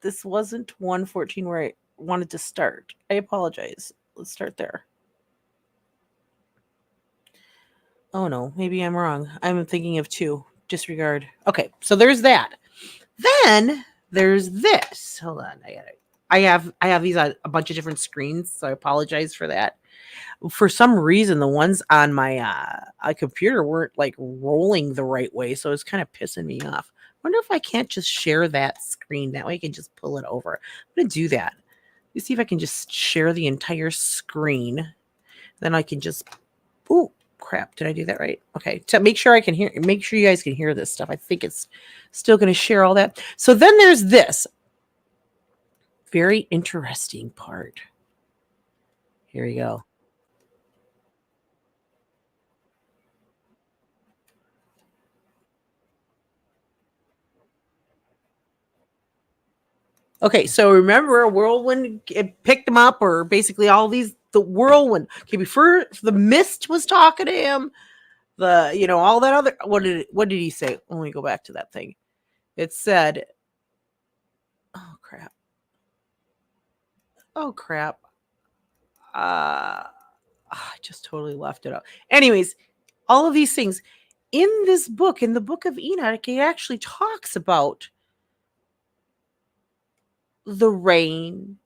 this wasn't 114 where I wanted to start. I apologize. Let's start there. Oh no, maybe I'm wrong. I'm thinking of two. Disregard. Okay, so there's that. Then there's this. Hold on, I have these on a bunch of different screens, so I apologize for that. For some reason, the ones on my computer weren't like rolling the right way, so it's kind of pissing me off. Wonder if I can't just share that screen. That way I can just pull it over. I'm gonna do that. Let me see if I can just share the entire screen. Then I can just. Ooh, crap! Did I do that right? Okay. To make sure I can hear. Make sure you guys can hear this stuff. I think it's still gonna share all that. So then there's this very interesting part. Here we go. Okay, so remember, a whirlwind it picked him up, or basically all these the whirlwind. Okay, before the mist was talking to him, all that other. What did he say? Let me go back to that thing. It said, "Oh crap! Oh crap! I just totally left it out." Anyways, all of these things in this book, in the book of Enoch, it actually talks about the rain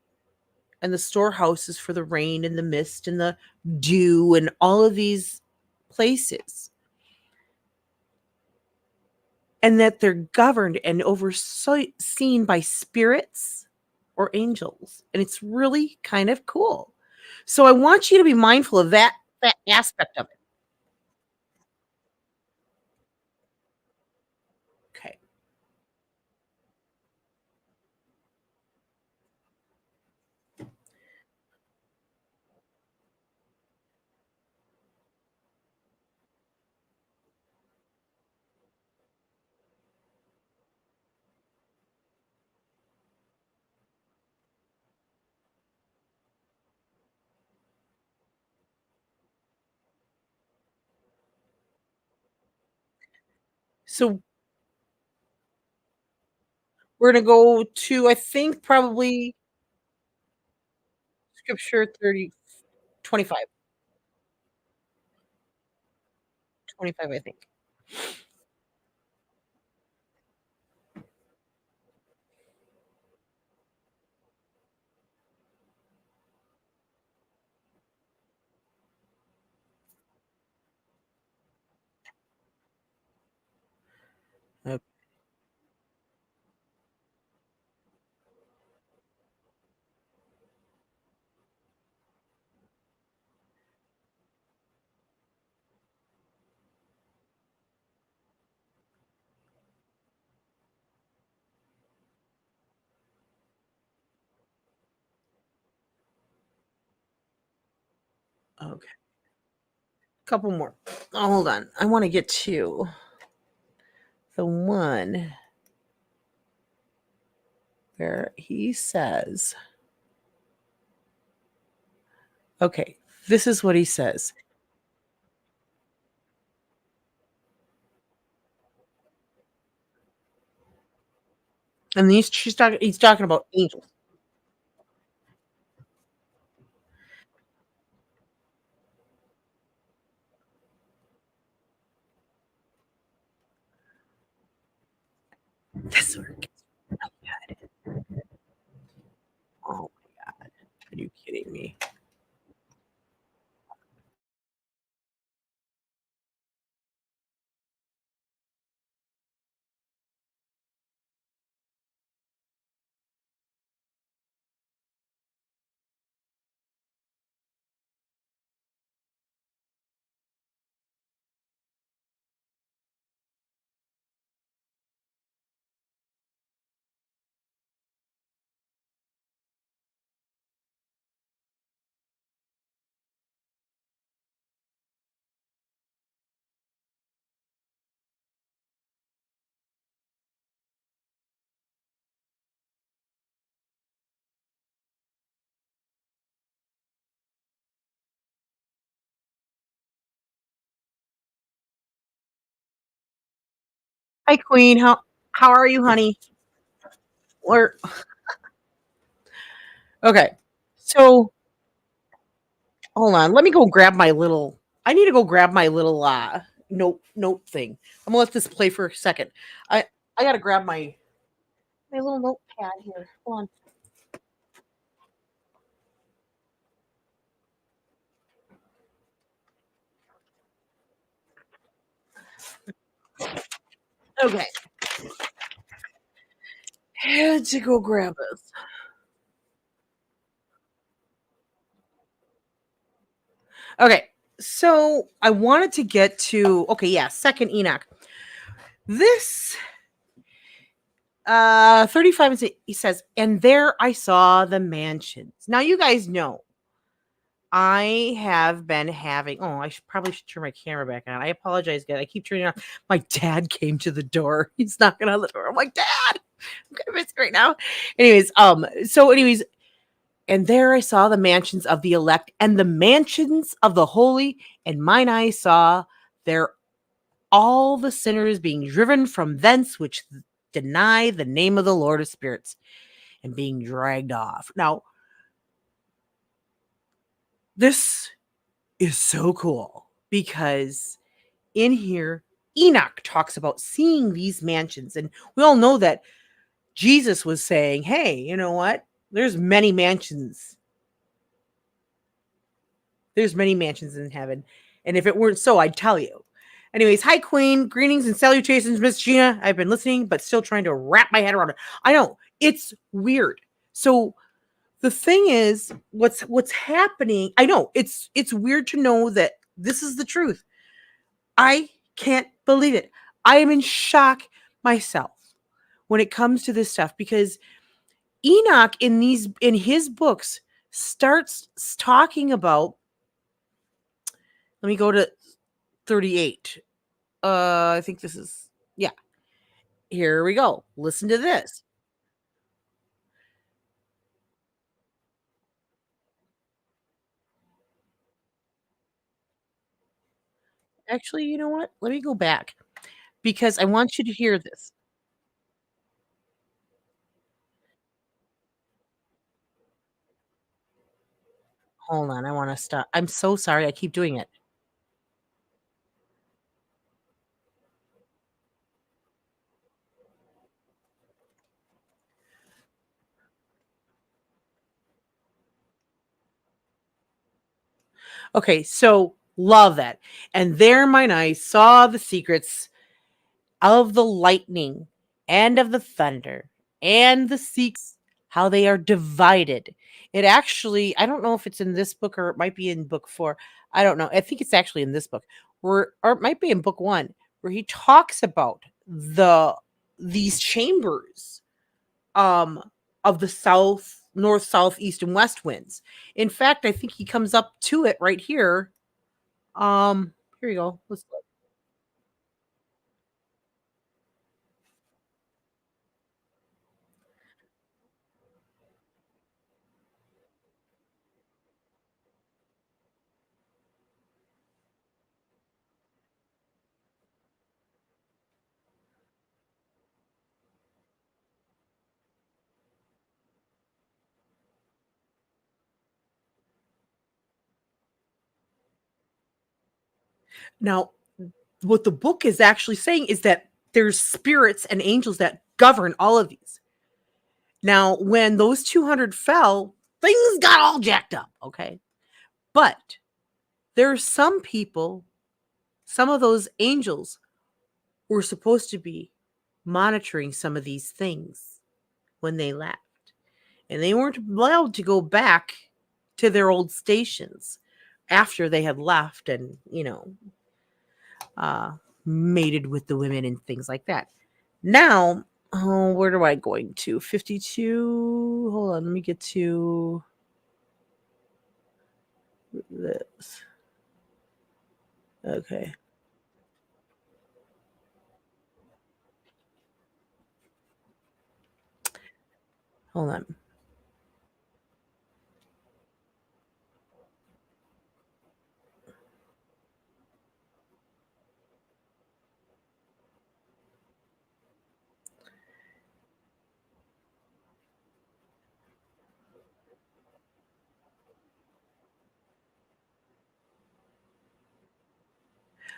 and the storehouses for the rain and the mist and the dew and all of these places, and that they're governed and overseen by spirits or angels, and it's really kind of cool. So I want you to be mindful of that aspect of it. Okay. So we're gonna go to, I think, probably scripture 30, 25, 25, I think. O- Okay. Couple more. Oh, hold on. I want to get to the one where he says, okay, this is what he says. And he's talking about angels. This where it gets bad. Oh my god. Are you kidding me? Hi, Queen. How are you, honey? Or okay. So hold on. Let me go grab my little. I need to go grab my little note thing. I'm gonna let this play for a second. I gotta grab my little notepad here. Hold on. Okay. Had to go grab this. Okay. So I wanted to get to yeah, second Enoch. This 35 he says, and there I saw the mansions. Now you guys know I have been having probably should turn my camera back on. I apologize, guys. I keep turning it on. My dad came to the door. He's knocking on the door. I'm like, Dad, I'm kind of busy right now. Anyways, and there I saw the mansions of the elect and the mansions of the holy, and mine eyes saw there all the sinners being driven from thence which deny the name of the Lord of spirits and being dragged off. Now, this is so cool because in here, Enoch talks about seeing these mansions. And we all know that Jesus was saying, hey, you know what? There's many mansions. There's many mansions in heaven. And if it weren't so, I'd tell you. Anyways, hi, Queen. Greetings and salutations, Miss Gina. I've been listening, but still trying to wrap my head around it. I know it's weird. So the thing is, what's happening? I know it's weird to know that this is the truth. I can't believe it. I am in shock myself when it comes to this stuff because Enoch in his books starts talking about. Let me go to 38. I think this is yeah. Here we go. Listen to this. Actually, you know what? Let me go back because I want you to hear this. Hold on, I want to stop. I'm so sorry. I keep doing it. Okay, so love that. And there mine eyes saw the secrets of the lightning and of the thunder and the secrets, how they are divided. It actually, I don't know if it's in this book or it might be in book 4. I don't know. I think it's actually in this book, where or it might be in book 1, where he talks about these chambers um of the south, north, south, east, and west winds. In fact, I think he comes up to it right here. Here you go. Let's look. Now, what the book is actually saying is that there's spirits and angels that govern all of these. Now, when those 200 fell, things got all jacked up, okay? But there are some people, some of those angels were supposed to be monitoring some of these things when they left. And they weren't allowed to go back to their old stations after they had left and, uh, mated with the women and things like that. Now, where do I going to? 52. Hold on, let me get to this. Okay, hold on.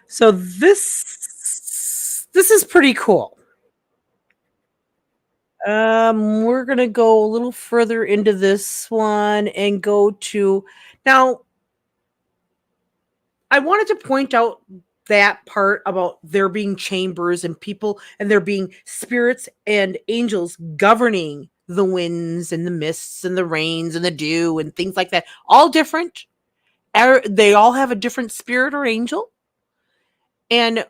So this is pretty cool. We're gonna go a little further into this one and go to now. I wanted to point out that part about there being chambers and people and there being spirits and angels governing the winds and the mists and the rains and the dew and things like that. All different. They all have a different spirit or angel. And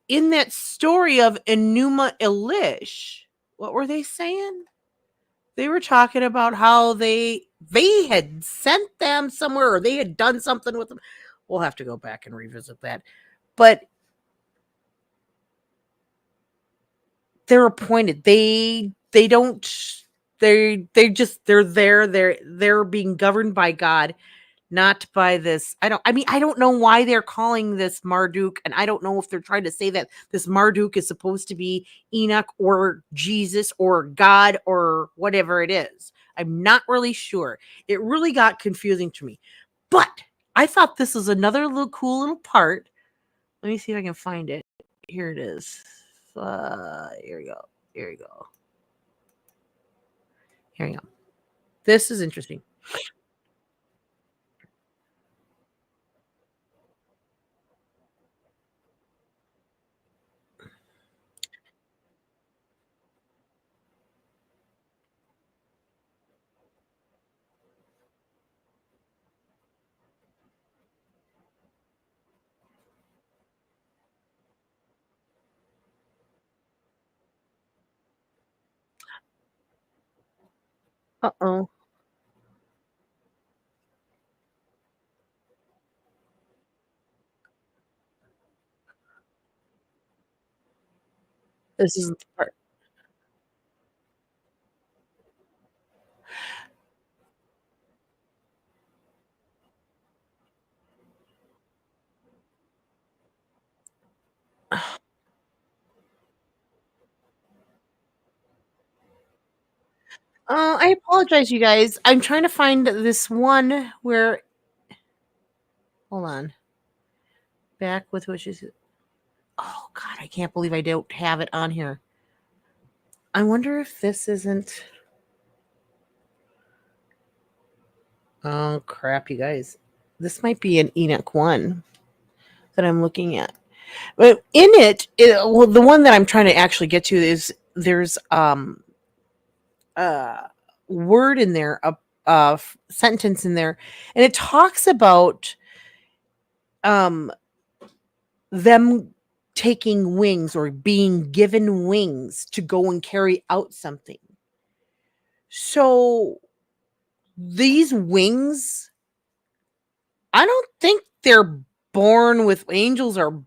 in that story of Enuma Elish, what were they saying? They were talking about how they had sent them somewhere or they had done something with them. We'll have to go back and revisit that. But they're appointed. They don't they're there. They're being governed by God, not by this. I don't know why they're calling this Marduk, and I don't know if they're trying to say that this Marduk is supposed to be Enoch or Jesus or God or whatever it is. I'm not really sure. It really got confusing to me. But I thought this was another little cool little part. Let me see if I can find it. Here it is. Here we go. Here we go. Here we go. This is interesting. Uh-oh. This is the part. I apologize, you guys. I'm trying to find this one where. Hold on. Back with which is. Oh God, I can't believe I don't have it on here. I wonder if this isn't. Oh crap, you guys. This might be an Enoch one that I'm looking at. But in well, the one that I'm trying to actually get to is there's a word in there, a sentence in there, and it talks about um them taking wings or being given wings to go and carry out something. So these wings, I don't think they're born with angels or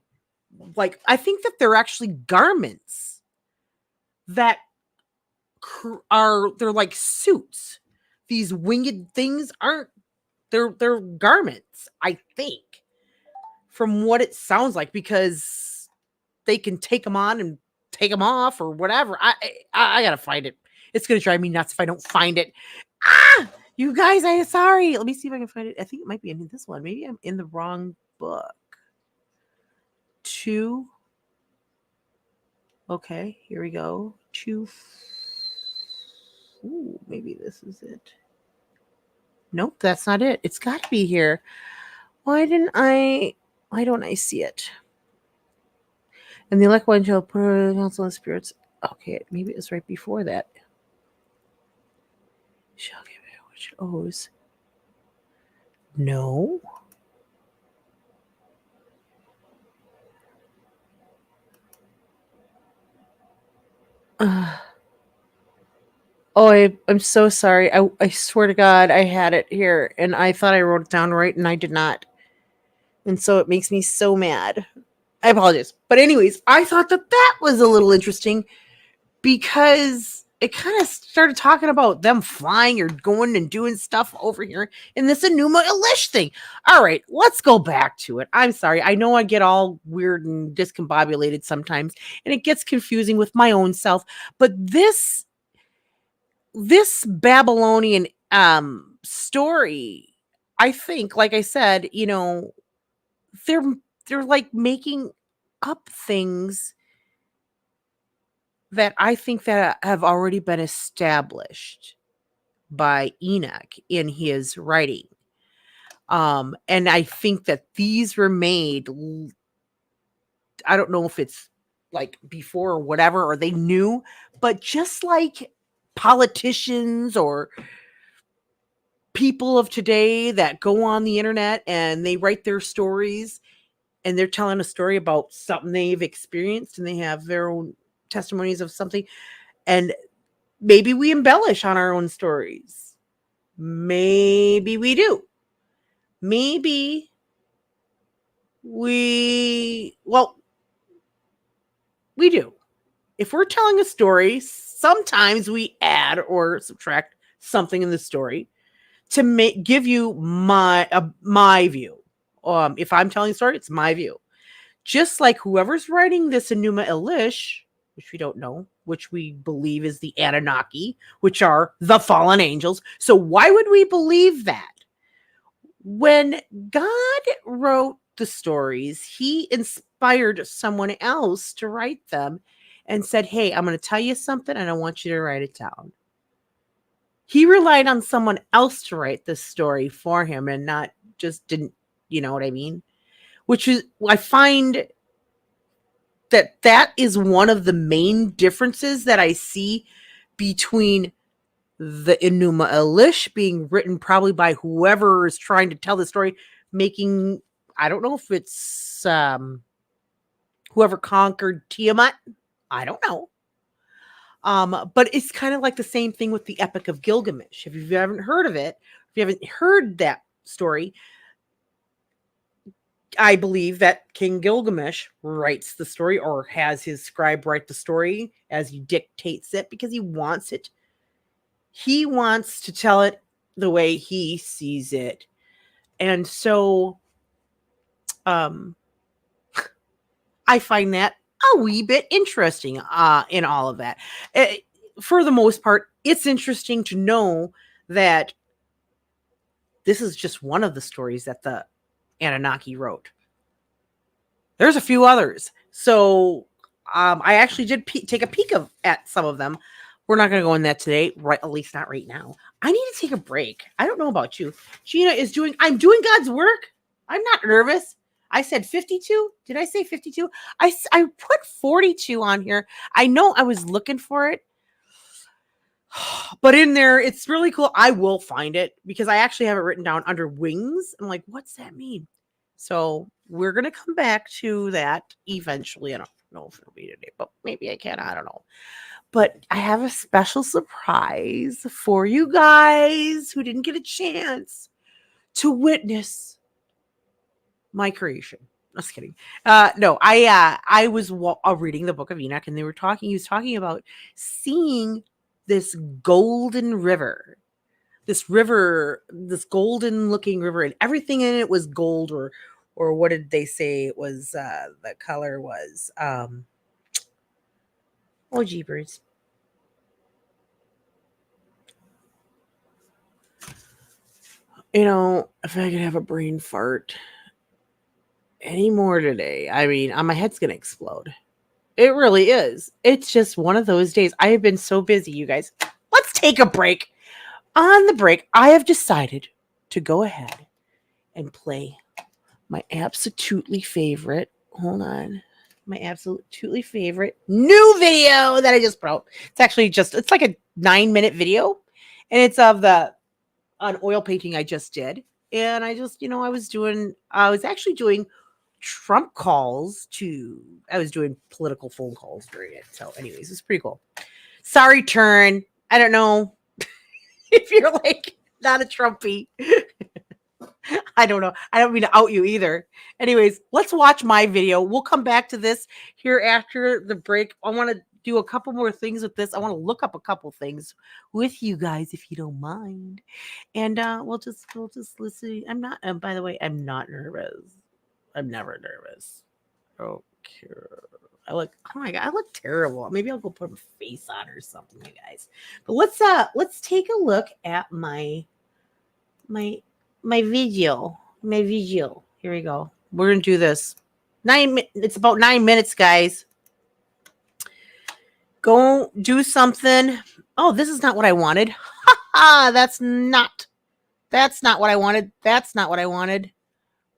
like I think that they're actually garments that they're like suits. These winged things aren't they're garments, I think, from what it sounds like because they can take them on and take them off or whatever. I gotta find it. It's gonna drive me nuts if I don't find it. Ah, you guys, I'm sorry. Let me see if I can find it. I think it might be in this one. Maybe I'm in the wrong book. Two. Okay, here we go. Two. Ooh, maybe this is it. Nope, that's not it. It's got to be here. Why don't I see it? And the elect one shall put a council of spirits. Okay, maybe it's right before that. Shall give it which owes. No. I'm so sorry. I swear to God, I had it here and I thought I wrote it down right and I did not. And so it makes me so mad. I apologize. But, anyways, I thought that was a little interesting because it kind of started talking about them flying or going and doing stuff over here in this Enuma Elish thing. All right, let's go back to it. I'm sorry. I know I get all weird and discombobulated sometimes, and it gets confusing with my own self. But this Babylonian story, I think, like I said, they're they're like making up things that I think that have already been established by Enoch in his writing. And I think that these were made, I don't know if it's like before or whatever, or they knew, but just like politicians or people of today that go on the internet and they write their stories and they're telling a story about something they've experienced and they have their own testimonies of something. And maybe we embellish on our own stories. Maybe we do. Maybe we do. If we're telling a story, sometimes we add or subtract something in the story to give you my view. If I'm telling a story, it's my view. Just like whoever's writing this Enuma Elish, which we don't know, which we believe is the Anunnaki, which are the fallen angels. So why would we believe that? When God wrote the stories, he inspired someone else to write them and said, hey, I'm going to tell you something and I want you to write it down. He relied on someone else to write this story for him and not just didn't, you know what I mean? Which is, I find that is one of the main differences that I see between the Enuma Elish being written probably by whoever is trying to tell the story, making, I don't know if it's whoever conquered Tiamat. I don't know. But it's kind of like the same thing with the Epic of Gilgamesh. If you haven't heard of it, if you haven't heard that story, I believe that King Gilgamesh writes the story or has his scribe write the story as he dictates it because he wants it. He wants to tell it the way he sees it. And so I find that a wee bit interesting in all of that. For the most part, it's interesting to know that this is just one of the stories that the Anunnaki wrote. There's a few others. So I actually did take a peek at some of them. We're not going to go in that today, right? At least not right now. I need to take a break. I don't know about you. Gina I'm doing God's work. I'm not nervous. I said 52. Did I say 52? I put 42 on here. I know I was looking for it. But in there, it's really cool. I will find it because I actually have it written down under wings. I'm like, what's that mean? So we're going to come back to that eventually. I don't know if it'll be today, but maybe I can. I don't know. But I have a special surprise for you guys who didn't get a chance to witness my creation. Just kidding. No, I was reading the Book of Enoch, and he was talking about seeing this golden river, this golden looking river, and everything in it was gold, or what did they say it was? The color was, oh, jeepers. You know, if I could have a brain fart anymore today, I mean, my head's going to explode. It really is. It's just one of those days. I have been so busy, you guys. Let's take a break. On the break, I have decided to go ahead and play my absolutely favorite. Hold on. My absolutely favorite new video that I just put out. It's actually it's like a 9-minute video. And it's of an oil painting I just did. And I just, I was actually doing Trump calls I was doing political phone calls during it. So anyways, it's pretty cool. Sorry, Turn. I don't know if you're like not a Trumpy. I don't know. I don't mean to out you either. Anyways, let's watch my video. We'll come back to this here after the break. I want to do a couple more things with this. I want to look up a couple things with you guys, if you don't mind. And we'll just listen. I'm not, by the way, I'm not nervous. I'm never nervous. Okay. Oh my God, I look terrible. Maybe I'll go put a face on or something, you guys. But let's take a look at my video. Here we go. We're gonna do this. It's about 9 minutes, guys. Go do something. Oh, this is not what I wanted. That's not what I wanted. That's not what I wanted.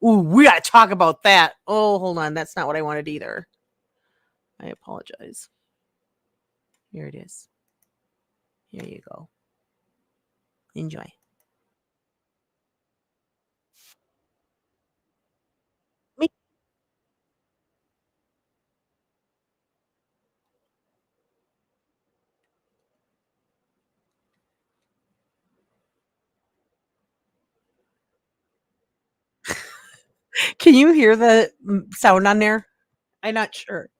Ooh, we gotta talk about that. Oh, hold on. That's not what I wanted either. I apologize. Here it is. Here you go. Enjoy. Can you hear the sound on there? I'm not sure.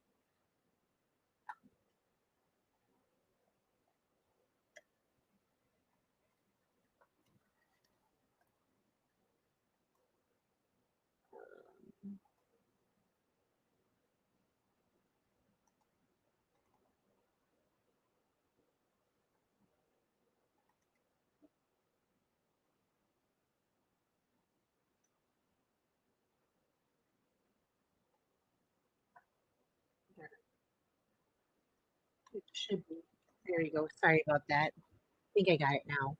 It should be. There you go. Sorry about that. I think I got it now.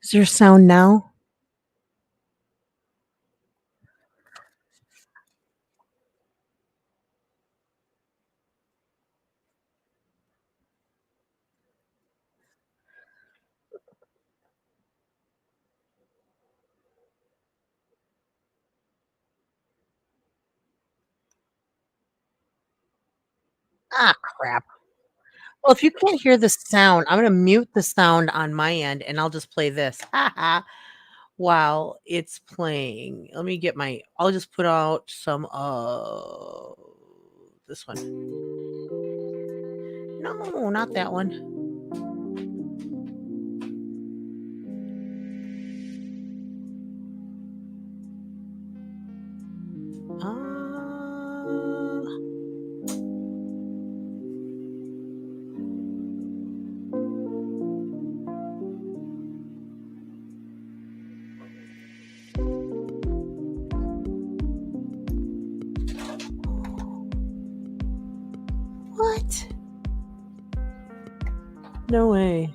Is there sound now? Ah, crap. Well, if you can't hear the sound, I'm gonna mute the sound on my end and I'll just play this. While it's playing. Let me get my I'll just put out some this one. No, not that one. Uh, what? No way.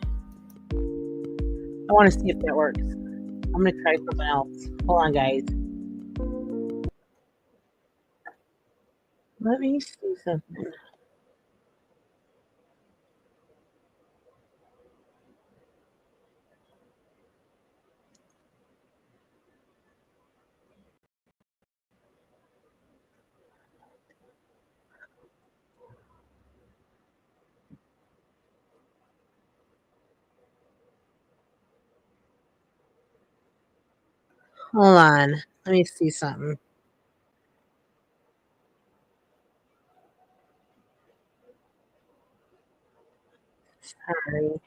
I want to see if that works. I'm gonna try something else. Hold on, guys. Let me see something. Hold on. Let me see something. Sorry.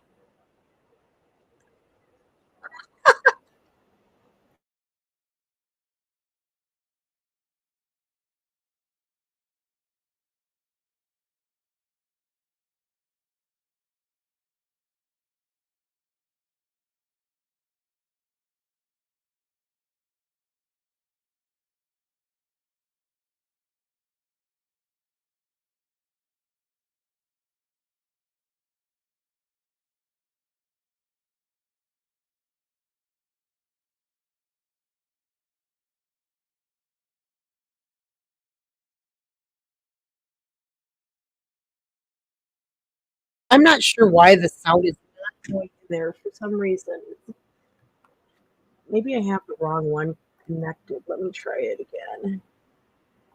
I'm not sure why the sound is not going in there for some reason. Maybe I have the wrong one connected. Let me try it again.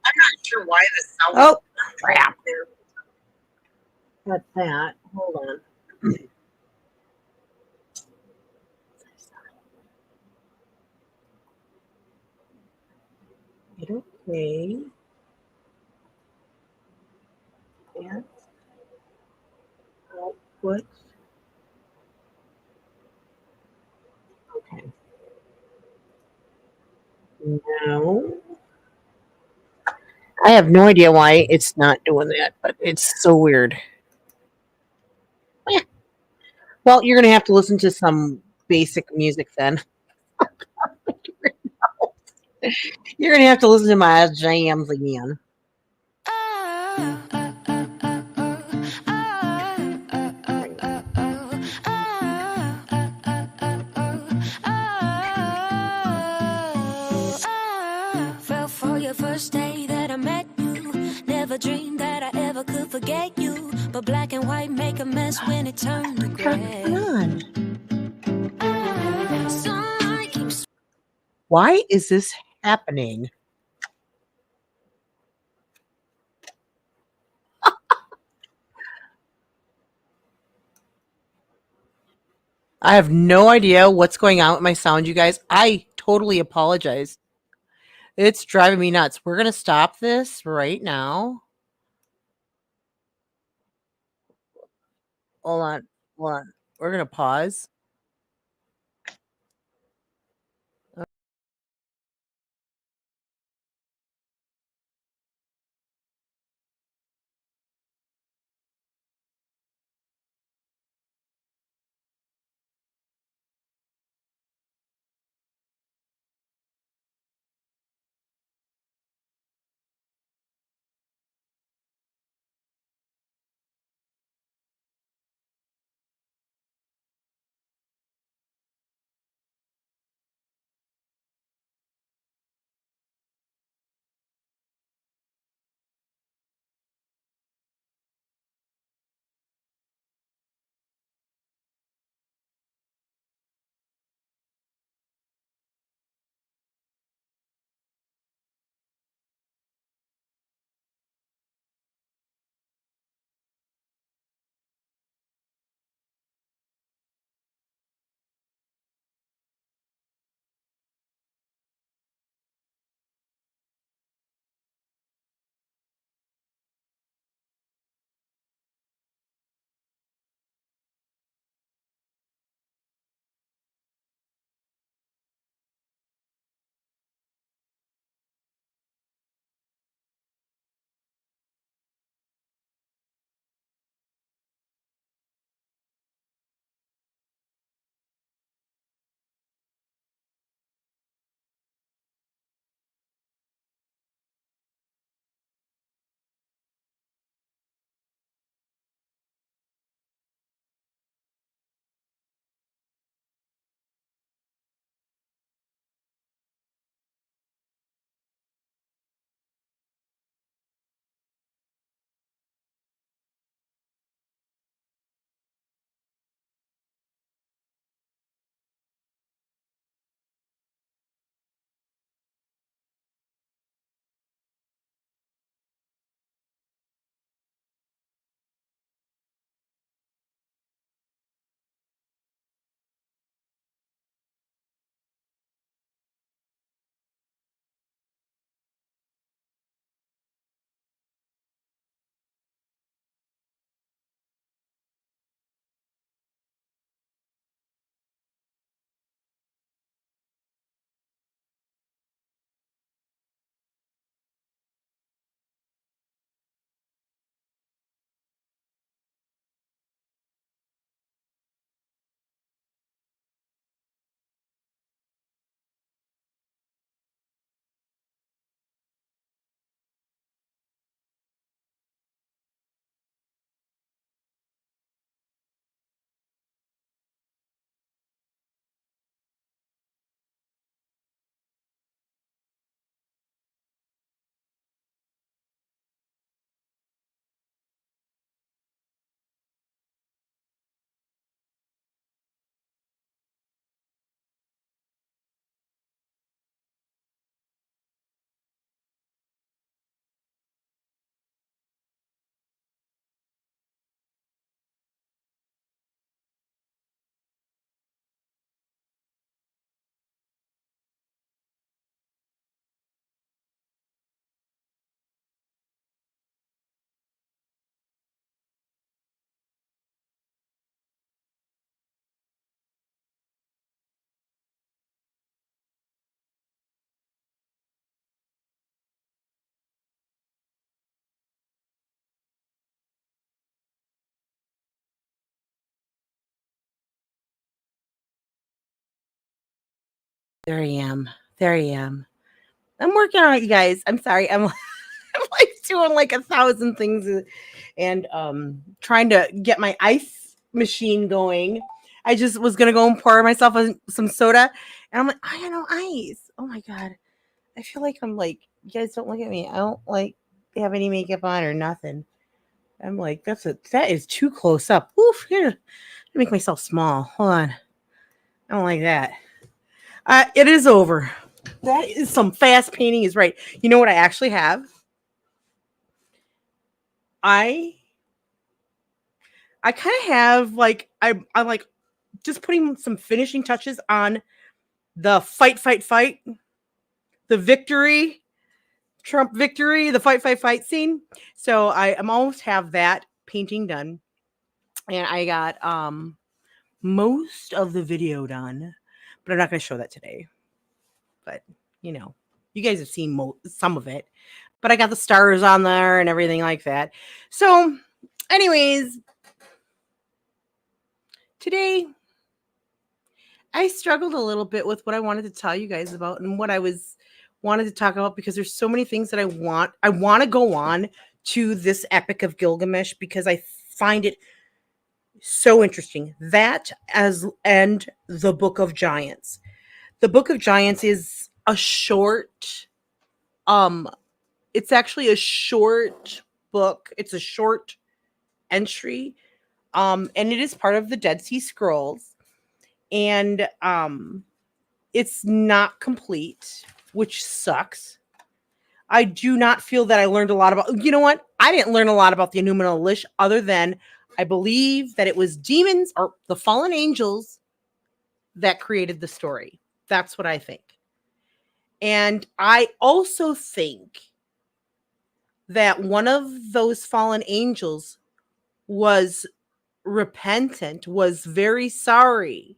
I'm not sure why the sound. Oh, crap! There. Got that. Hold on. Okay. And output. Okay. No. I have no idea why it's not doing that, but it's so weird. Eh. Well, you're going to have to listen to some basic music then. You're going to have to listen to my jams again. Fell for your first day that I met you. Never dreamed that I ever could forget you. But black and white make a mess when it turned to gray. Come on. Sunlight keeps Why is this happening? I have no idea what's going on with my sound, you guys. I totally apologize. It's driving me nuts. We're going to stop this right now. Hold on. Hold on. We're going to pause. There I am. There I am. I'm working on it, you guys. I'm sorry. I'm like doing like 1,000 things and trying to get my ice machine going. I just was gonna go and pour myself some soda, and I'm like, I got no ice. Oh my god. I feel like I'm like, you guys don't look at me. I don't like have any makeup on or nothing. I'm like, that is too close up. Oof, here. Make myself small. Hold on. I don't like that. It is over. That is some fast painting is right. You know what I actually have? I kind of have like I'm like just putting some finishing touches on the fight, the victory, Trump victory, the fight scene. So I'm almost have that painting done, and I got most of the video done, but I'm not going to show that today. But you know, you guys have seen some of it, but I got the stars on there and everything like that. So, anyways, today I struggled a little bit with what I wanted to tell you guys about and what I wanted to talk about because there's so many things that I want to go on to this Epic of Gilgamesh because I find it so interesting. That and the Book of Giants. The Book of Giants is a short it's actually a short book. It's a short entry. And it is part of the Dead Sea Scrolls. And it's not complete, which sucks. I do not feel that I learned a lot about, you know what? I didn't learn a lot about the Enuma Elish other than I believe that it was demons or the fallen angels that created the story. That's what I think. And I also think that one of those fallen angels was repentant, was very sorry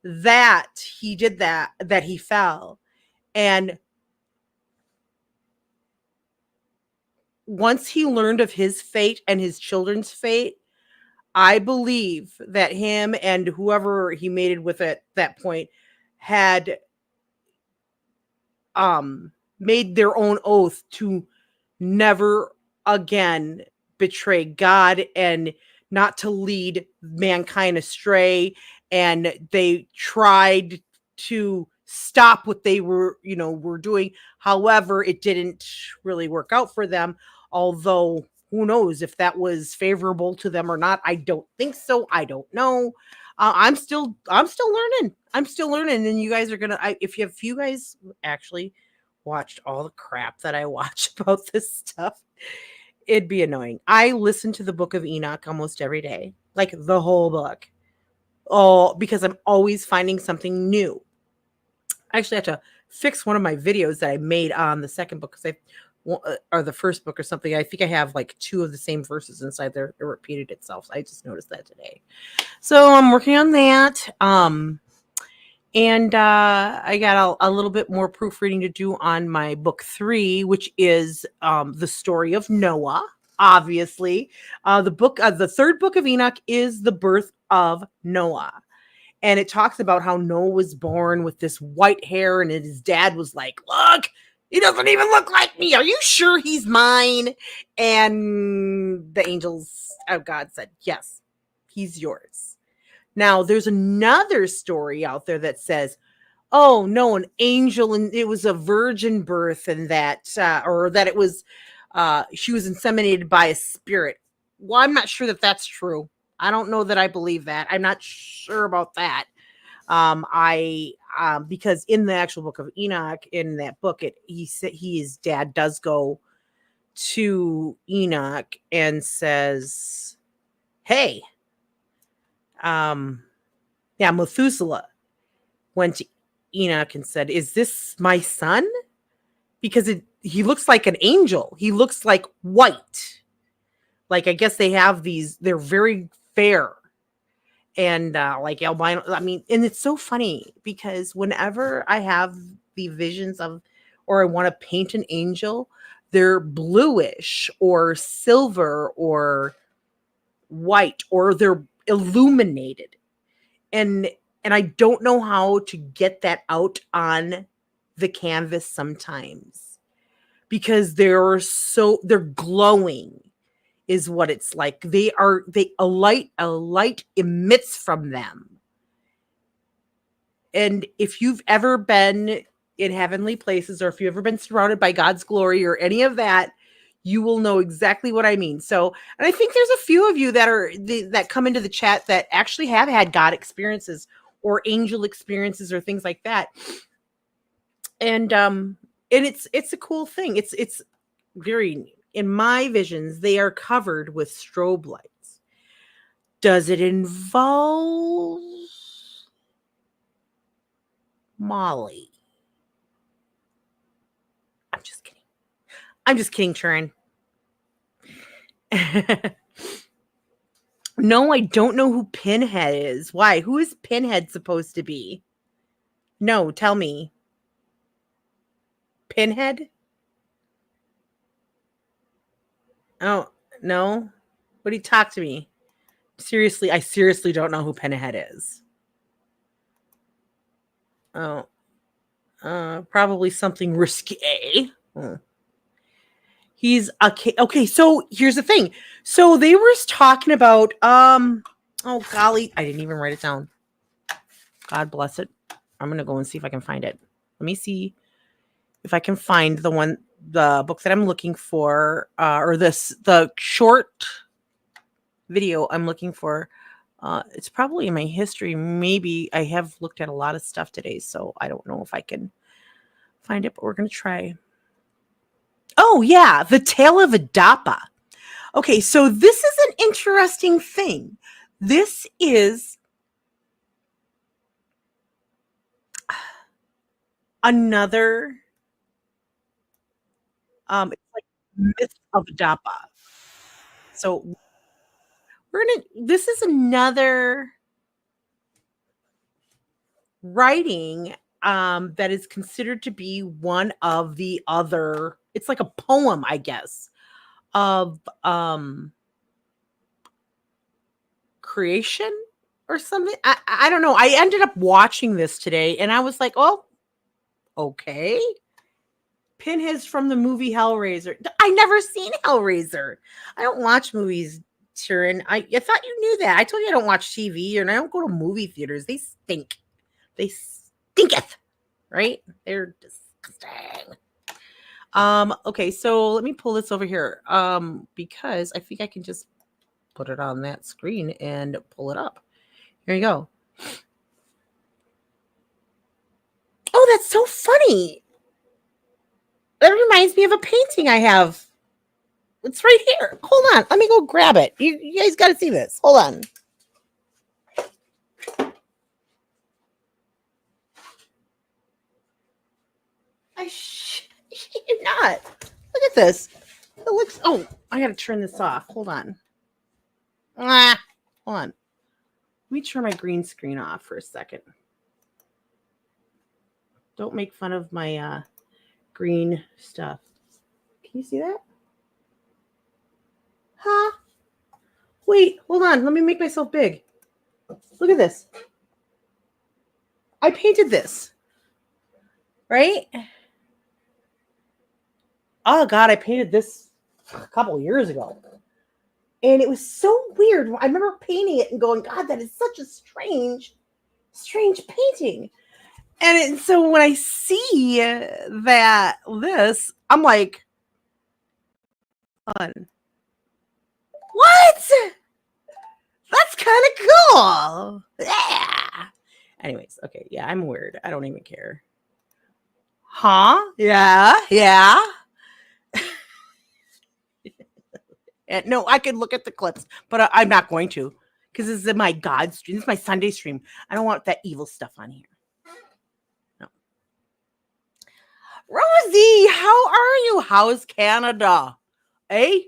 that he did that he fell. And once he learned of his fate and his children's fate, I believe that him and whoever he mated with at that point had made their own oath to never again betray God and not to lead mankind astray. And they tried to stop what they were doing. However, it didn't really work out for them. Although who knows if that was favorable to them or not? I don't think so. I don't know. I'm still learning. I'm still learning, and you guys are gonna. If you guys actually watched all the crap that I watch about this stuff, it'd be annoying. I listen to the Book of Enoch almost every day, like the whole book. Oh, because I'm always finding something new. I actually have to fix one of my videos that I made on the second book because or the first book or something. I think I have like 2 of the same verses inside there. It repeated itself. I just noticed that today. So I'm working on that. And I got a little bit more proofreading to do on my book 3, which is the story of Noah. Obviously, the third book of Enoch is the birth of Noah. And it talks about how Noah was born with this white hair, and his dad was like, "Look, he doesn't even look like me. Are you sure he's mine?" And the angels of God said, "Yes, he's yours." Now, there's another story out there that says, "Oh no, an angel, and it was a virgin birth, and that, or that it was, she was inseminated by a spirit." Well, I'm not sure that that's true. I don't know that I believe that. I'm not sure about that. Because in the actual book of Enoch, in that book, his dad does go to Enoch and says, "Hey, Methuselah went to Enoch and said, 'Is this my son?' Because he looks like an angel. He looks like white. Like, I guess they have they're very fair and like albino. I mean, and it's so funny because whenever I have the visions of, or I want to paint an angel, they're bluish or silver or white, or they're illuminated. And And I don't know how to get that out on the canvas sometimes because they're glowing is what it's like. A light emits from them. And if you've ever been in heavenly places or if you've ever been surrounded by God's glory or any of that, you will know exactly what I mean. So, and I think there's a few of you that come into the chat that actually have had God experiences or angel experiences or things like that. And it's a cool thing. It's very, in my visions, they are covered with strobe lights. Does it involve Molly? I'm just kidding, Turin. No, I don't know who Pinhead is. Why? Who is Pinhead supposed to be? No, tell me. Pinhead? Oh, no. Would he talk to me? Seriously, I seriously don't know who Pinhead is. Oh. Probably something risque. He's okay. So here's the thing. So they were talking about oh golly, I didn't even write it down. God bless it. I'm gonna go and see if I can find it. Let me see if I can find the book that I'm looking for, or the short video I'm looking for. It's probably in my history. Maybe I have looked at a lot of stuff today, so I don't know if I can find it, but we're gonna try. Oh, yeah, The Tale of Adapa. Okay, so this is an interesting thing. This is another, it's like Myth of Adapa. So this is another writing that is considered to be one of the other, it's like a poem, I guess, of creation or something. I don't know. I ended up watching this today and I was like, oh, okay. Pinhead's from the movie Hellraiser. I never seen Hellraiser. I don't watch movies, Turin. I thought you knew that. I told you I don't watch TV and I don't go to movie theaters. They stink. They stinketh, right? They're disgusting. Okay, so let me pull this over here. Because I think I can just put it on that screen and pull it up. Here you go. Oh, that's so funny. That reminds me of a painting I have. It's right here. Hold on. Let me go grab it. You guys got to see this. Hold on. I shit you not. Look at this. It looks. Oh, I got to turn this off. Hold on. Hold on. Let me turn my green screen off for a second. Don't make fun of my green stuff. Can you see that? Huh? Wait, hold on. Let me make myself big. Look at this. I painted this. Right? Oh, God, I painted this a couple years ago. And it was so weird. I remember painting it and going, God, that is such a strange painting. And so when I see this, I'm like, what? That's kind of cool. Yeah. Anyways, okay. Yeah, I'm weird. I don't even care. Huh? Yeah. And no, I could look at the clips, but I'm not going to because this is my God stream. This is my Sunday stream. I don't want that evil stuff on here. No. Rosie, how are you? How's Canada? Eh?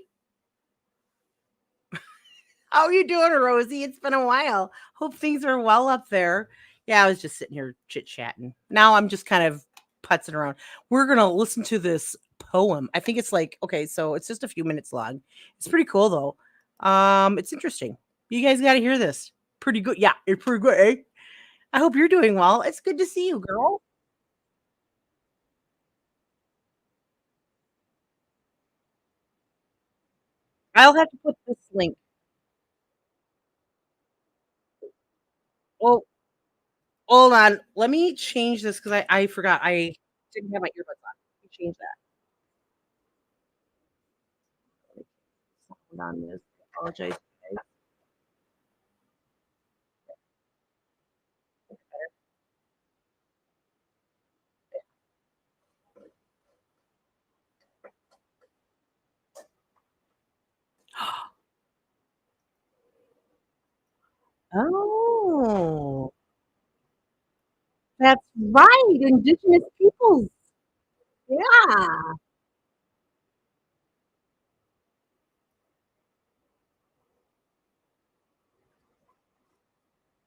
How are you doing, Rosie? It's been a while. Hope things are well up there. Yeah, I was just sitting here chit-chatting. Now I'm just kind of putzing around. We're going to listen to this poem. I think it's like, okay, so it's just a few minutes long. It's pretty cool, though. It's interesting. You guys got to hear this. Pretty good. Yeah, it's pretty good, eh? I hope you're doing well. It's good to see you, girl. I'll have to put this link. Well, hold on. Let me change this because I forgot. I didn't have my earbuds on. Let me change that. Hold on, Miss. I apologize. Guys. Oh, that's right. Indigenous peoples. Yeah.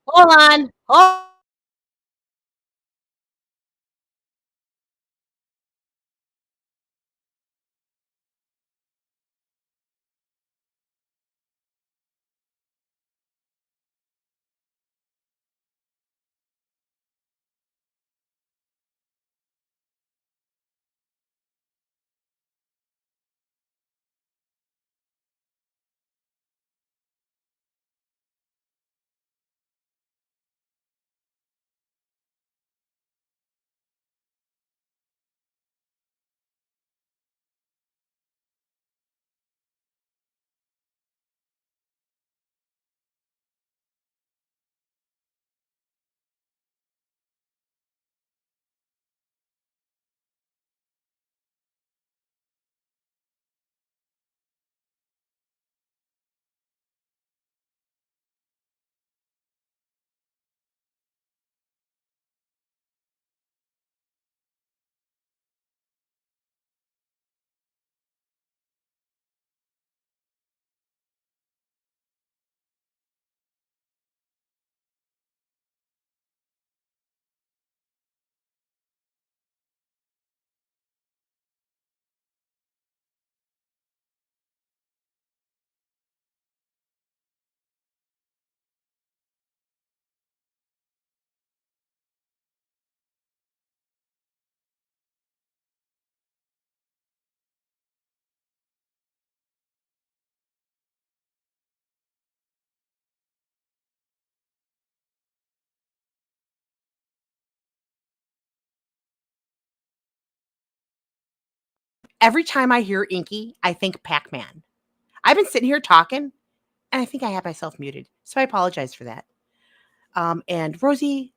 Hold on. Oh, every time I hear Inky, I think Pac-Man. I've been sitting here talking, and I think I have myself muted, so I apologize for that. And Rosie,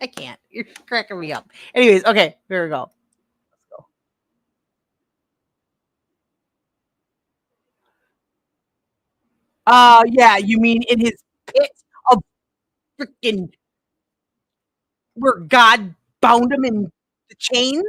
I can't. You're cracking me up. Anyways, okay, here we go. Let's go. Yeah, you mean in his pit of freaking where God bound him in the chains?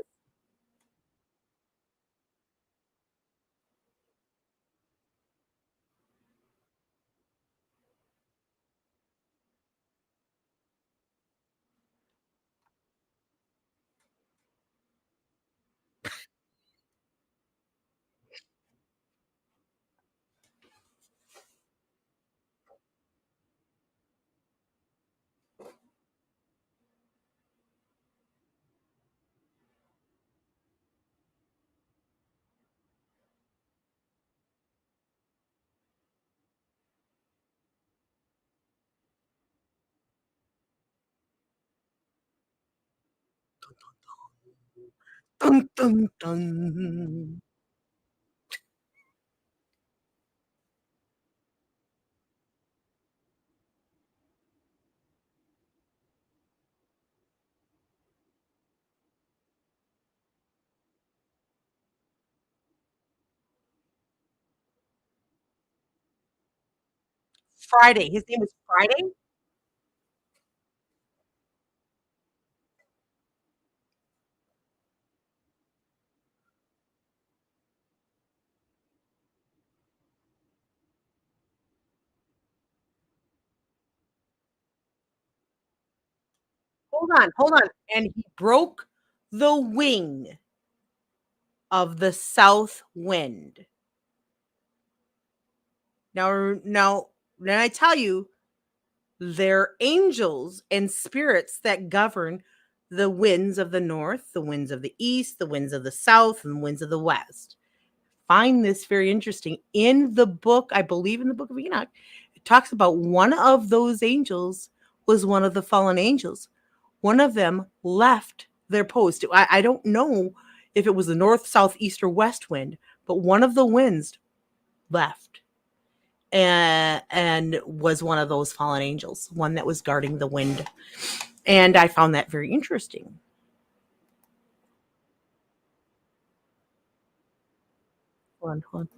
Dun, dun, dun. Friday. His name was Friday? Hold on. And he broke the wing of the south wind. Now, then I tell you, They're angels and spirits that govern the winds of the north, the winds of the east, the winds of the south, and the winds of the west. Find this very interesting. In the book, I believe in the book of Enoch, it talks about one of those angels was one of the fallen angels. One of them left their post. I don't know if it was the north, south, east, or west wind, but one of the winds left and was one of those fallen angels, one that was guarding the wind. And I found that very interesting. Hold on, hold on.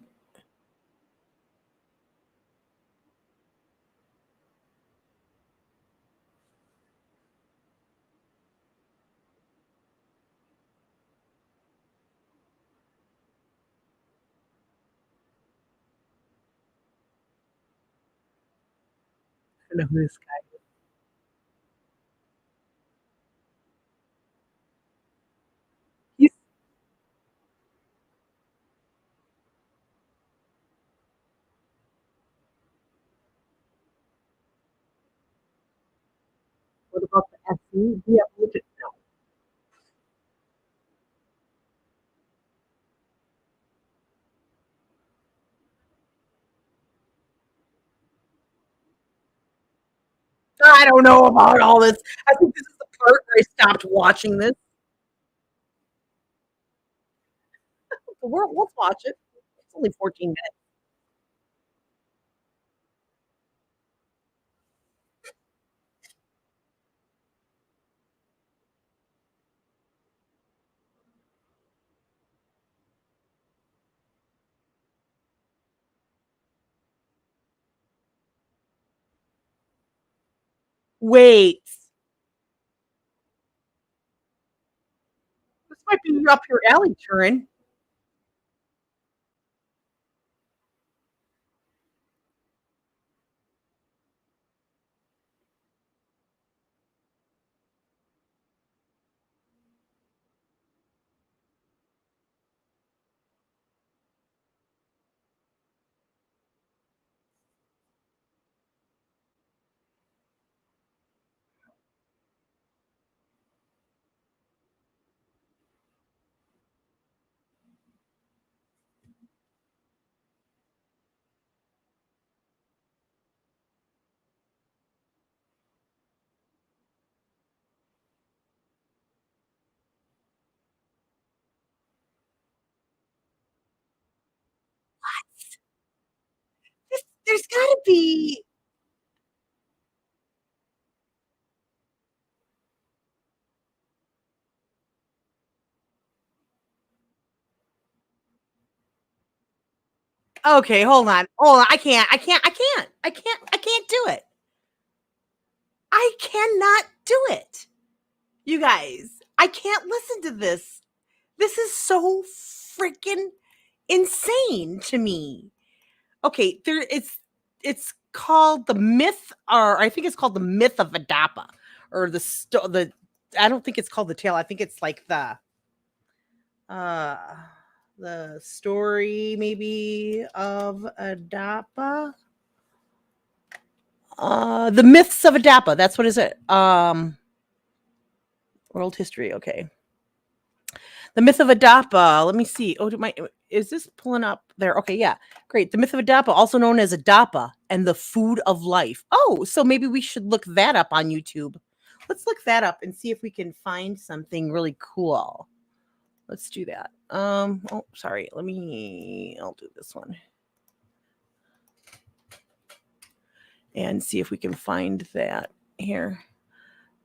I don't know who this guy is. He's what about the SE? Yeah, look at no. I don't know about all this. I think this is the part where I stopped watching this. Let's watch it. It's only 14 minutes. Wait, this might be up your alley, Turin. There's got to be. Okay, hold on. Hold on. I can't do it. I cannot do it. You guys, I can't listen to this. This is so freaking insane to me. Okay, it's called the myth, or I think it's called the myth of Adapa, or the. I don't think it's called the tale. I think it's like uh the story maybe of Adapa. The myths of Adapa. That's what is it? World history. Okay. The myth of Adapa. Let me see. Oh, is this pulling up there? Okay, yeah, great. The myth of Adapa, also known as Adapa and the food of life. Oh, so maybe we should look that up on YouTube. Let's look that up and see if we can find something really cool. Let's do that. Oh, sorry. I'll do this one and see if we can find that here.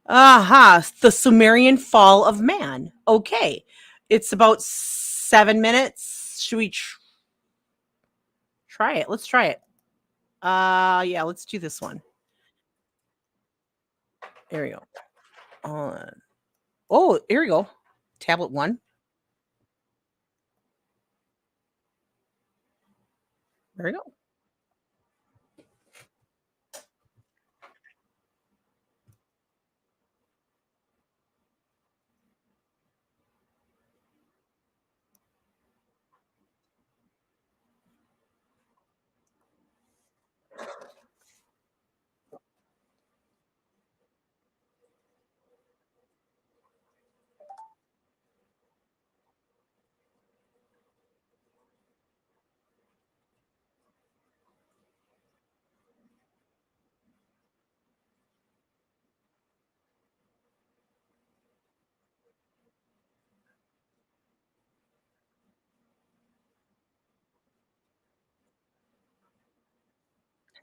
Aha, the Sumerian fall of man. Okay. It's about 7 minutes. Should we try it? Let's try it. Yeah, let's do this one. There we go. Oh, here we go. Tablet one. There we go.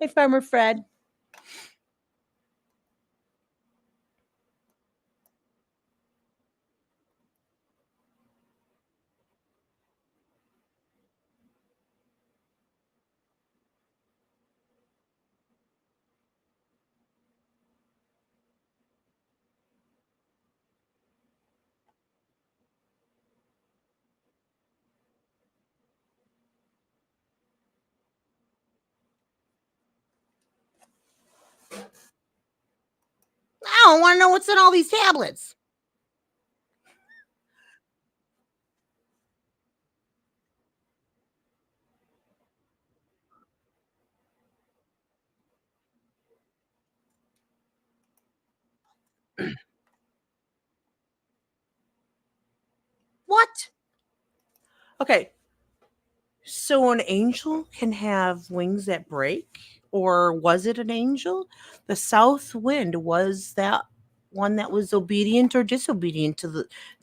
Hey, Farmer Fred. I don't want to know what's in all these tablets. What? Okay. So an angel can have wings that break, or was it an angel? The south wind, was that one that was obedient or disobedient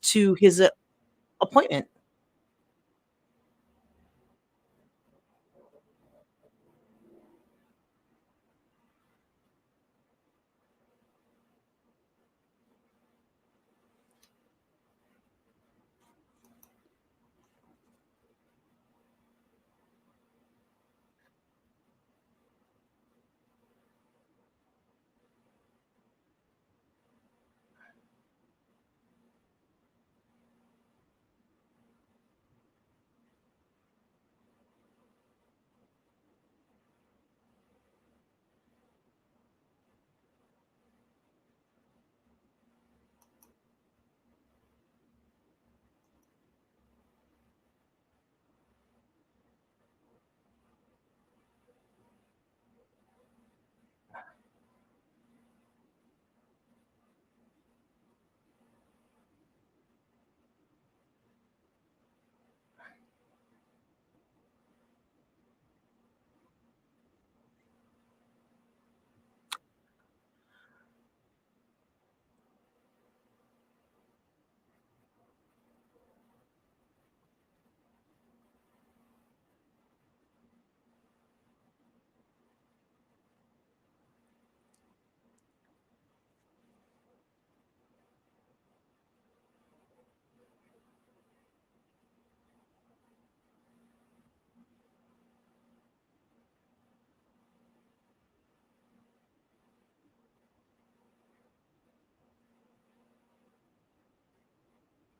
to his appointment?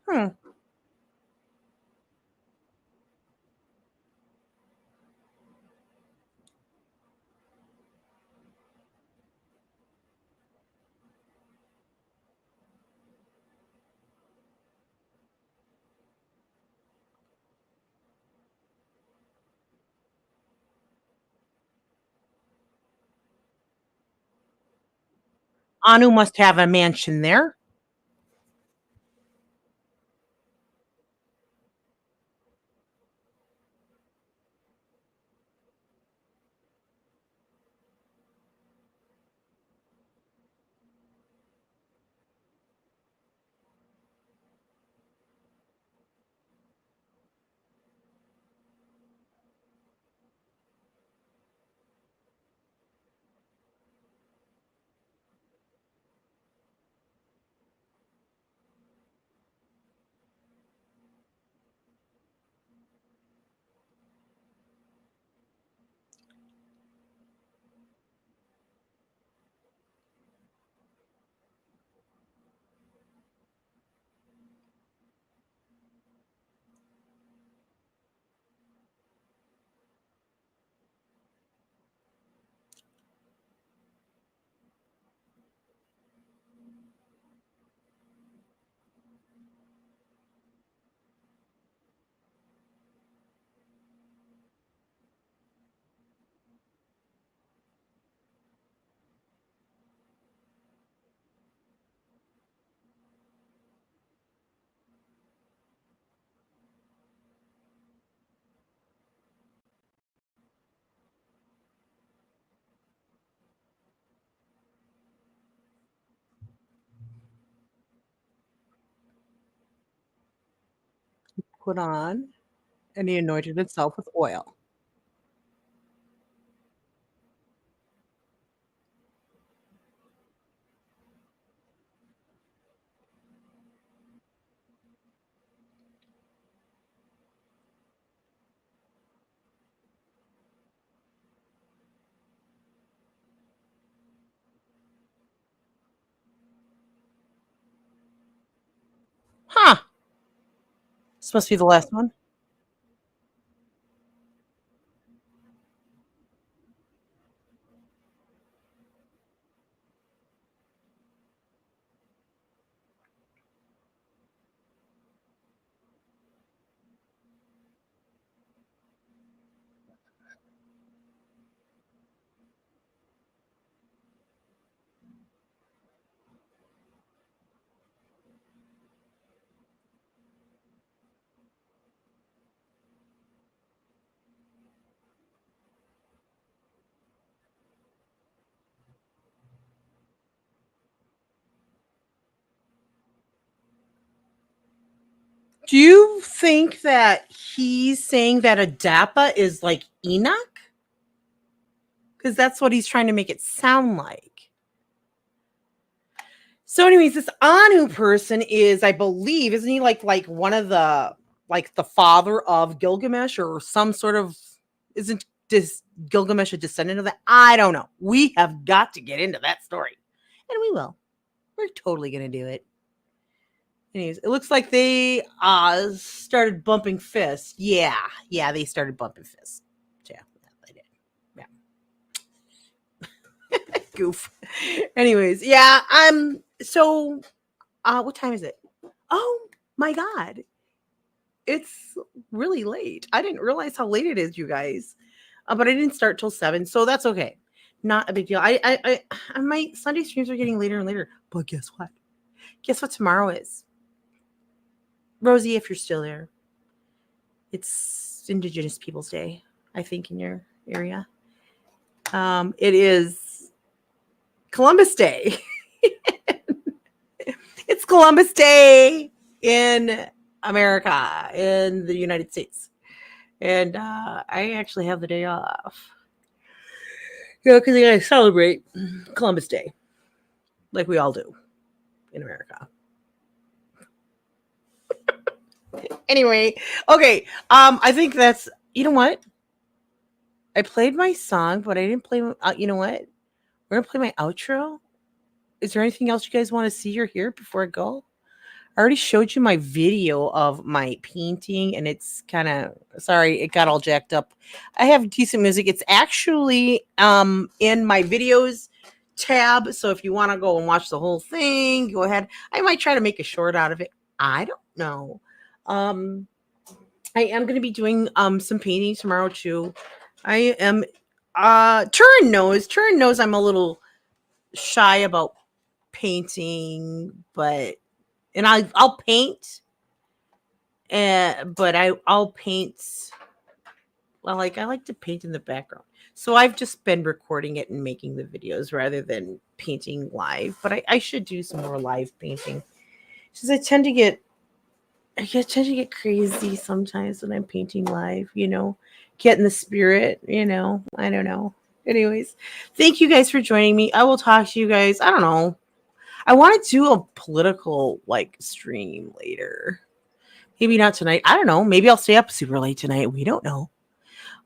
Hmm. Anu must have a mansion there. Put on, and he anointed himself with oil. This must be the last one. Do you think that he's saying that Adapa is like Enoch? Because that's what he's trying to make it sound like. So, anyways, this Anu person is, I believe, isn't he like one of the like the father of Gilgamesh or some sort of? Isn't this Gilgamesh a descendant of that? I don't know. We have got to get into that story, and we will. We're totally gonna do it. Anyways, it looks like they started bumping fists. Yeah, they started bumping fists. Yeah, they did. Yeah. Goof. Anyways, yeah, so what time is it? Oh my god. It's really late. I didn't realize how late it is, you guys. But I didn't start till 7, so that's okay. Not a big deal. I my Sunday streams are getting later and later. But guess what? Guess what tomorrow is? Rosie, if you're still there, it's Indigenous Peoples Day, I think, in your area. It is Columbus Day. It's Columbus Day in America, in the United States. And I actually have the day off. You know, because I gotta celebrate Columbus Day, like we all do in America. Anyway, okay. I think that's, you know what? I played my song, but I didn't play. You know what? We're gonna play my outro. Is there anything else you guys want to see or hear before I go? I already showed you my video of my painting, and it's kind of, sorry, it got all jacked up. I have decent music. It's actually in my videos tab. So if you want to go and watch the whole thing, go ahead. I might try to make a short out of it. I don't know. I am going to be doing some painting tomorrow too. I am Turin knows I'm a little shy about painting, but and I'll paint, but I'll paint. Well, like I like to paint in the background, so I've just been recording it and making the videos rather than painting live. But I should do some more live painting because I tend to get crazy sometimes when I'm painting live. You know, get in the spirit. You know, I don't know. Anyways, thank you guys for joining me. I will talk to you guys. I don't know. I want to do a political like stream later. Maybe not tonight. I don't know. Maybe I'll stay up super late tonight. We don't know.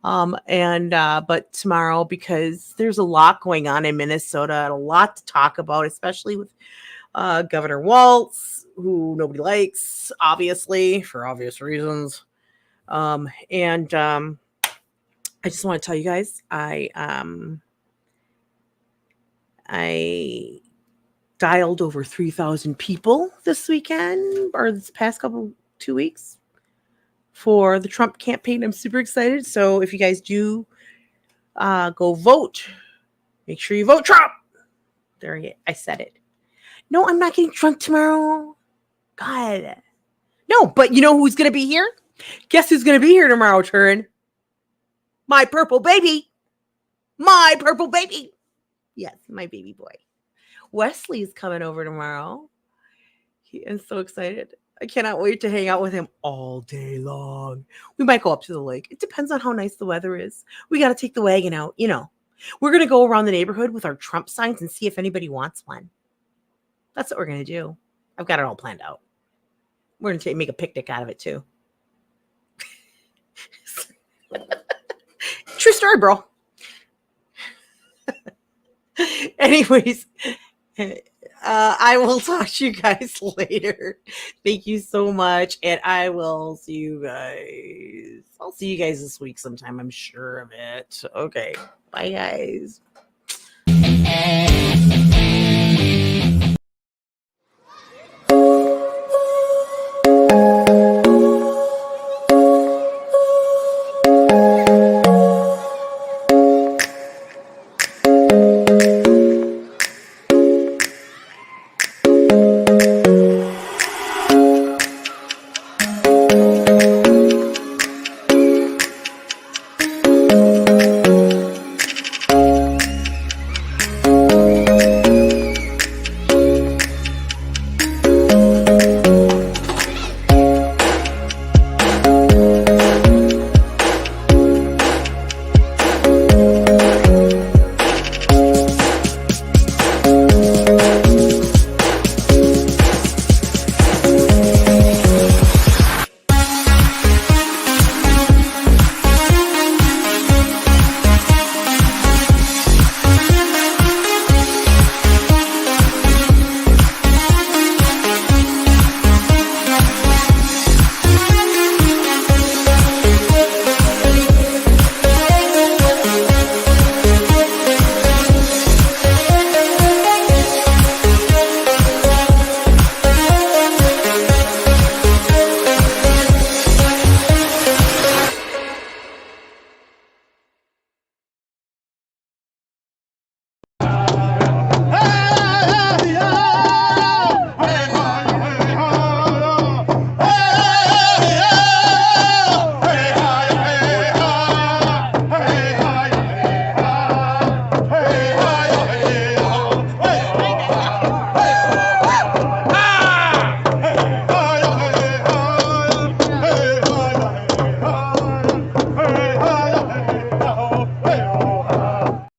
But tomorrow, because there's a lot going on in Minnesota and a lot to talk about, especially with Governor Walz, who nobody likes, obviously, for obvious reasons. I just want to tell you guys, I dialed over 3,000 people this weekend or this past 2 weeks for the Trump campaign. I'm super excited. So if you guys do go vote, make sure you vote Trump. There, I said it. No, I'm not getting drunk tomorrow. God. No, but you know who's going to be here? Guess who's going to be here tomorrow, Turin? My purple baby. My purple baby. Yes, my baby boy. Wesley's coming over tomorrow. I'm so excited. I cannot wait to hang out with him all day long. We might go up to the lake. It depends on how nice the weather is. We got to take the wagon out. You know, we're going to go around the neighborhood with our Trump signs and see if anybody wants one. That's what we're going to do. I've got it all planned out. We're going to make a picnic out of it too. True story, bro. Anyways, I will talk to you guys later. Thank you so much. And I will see you guys. I'll see you guys this week sometime. I'm sure of it. Okay. Bye, guys.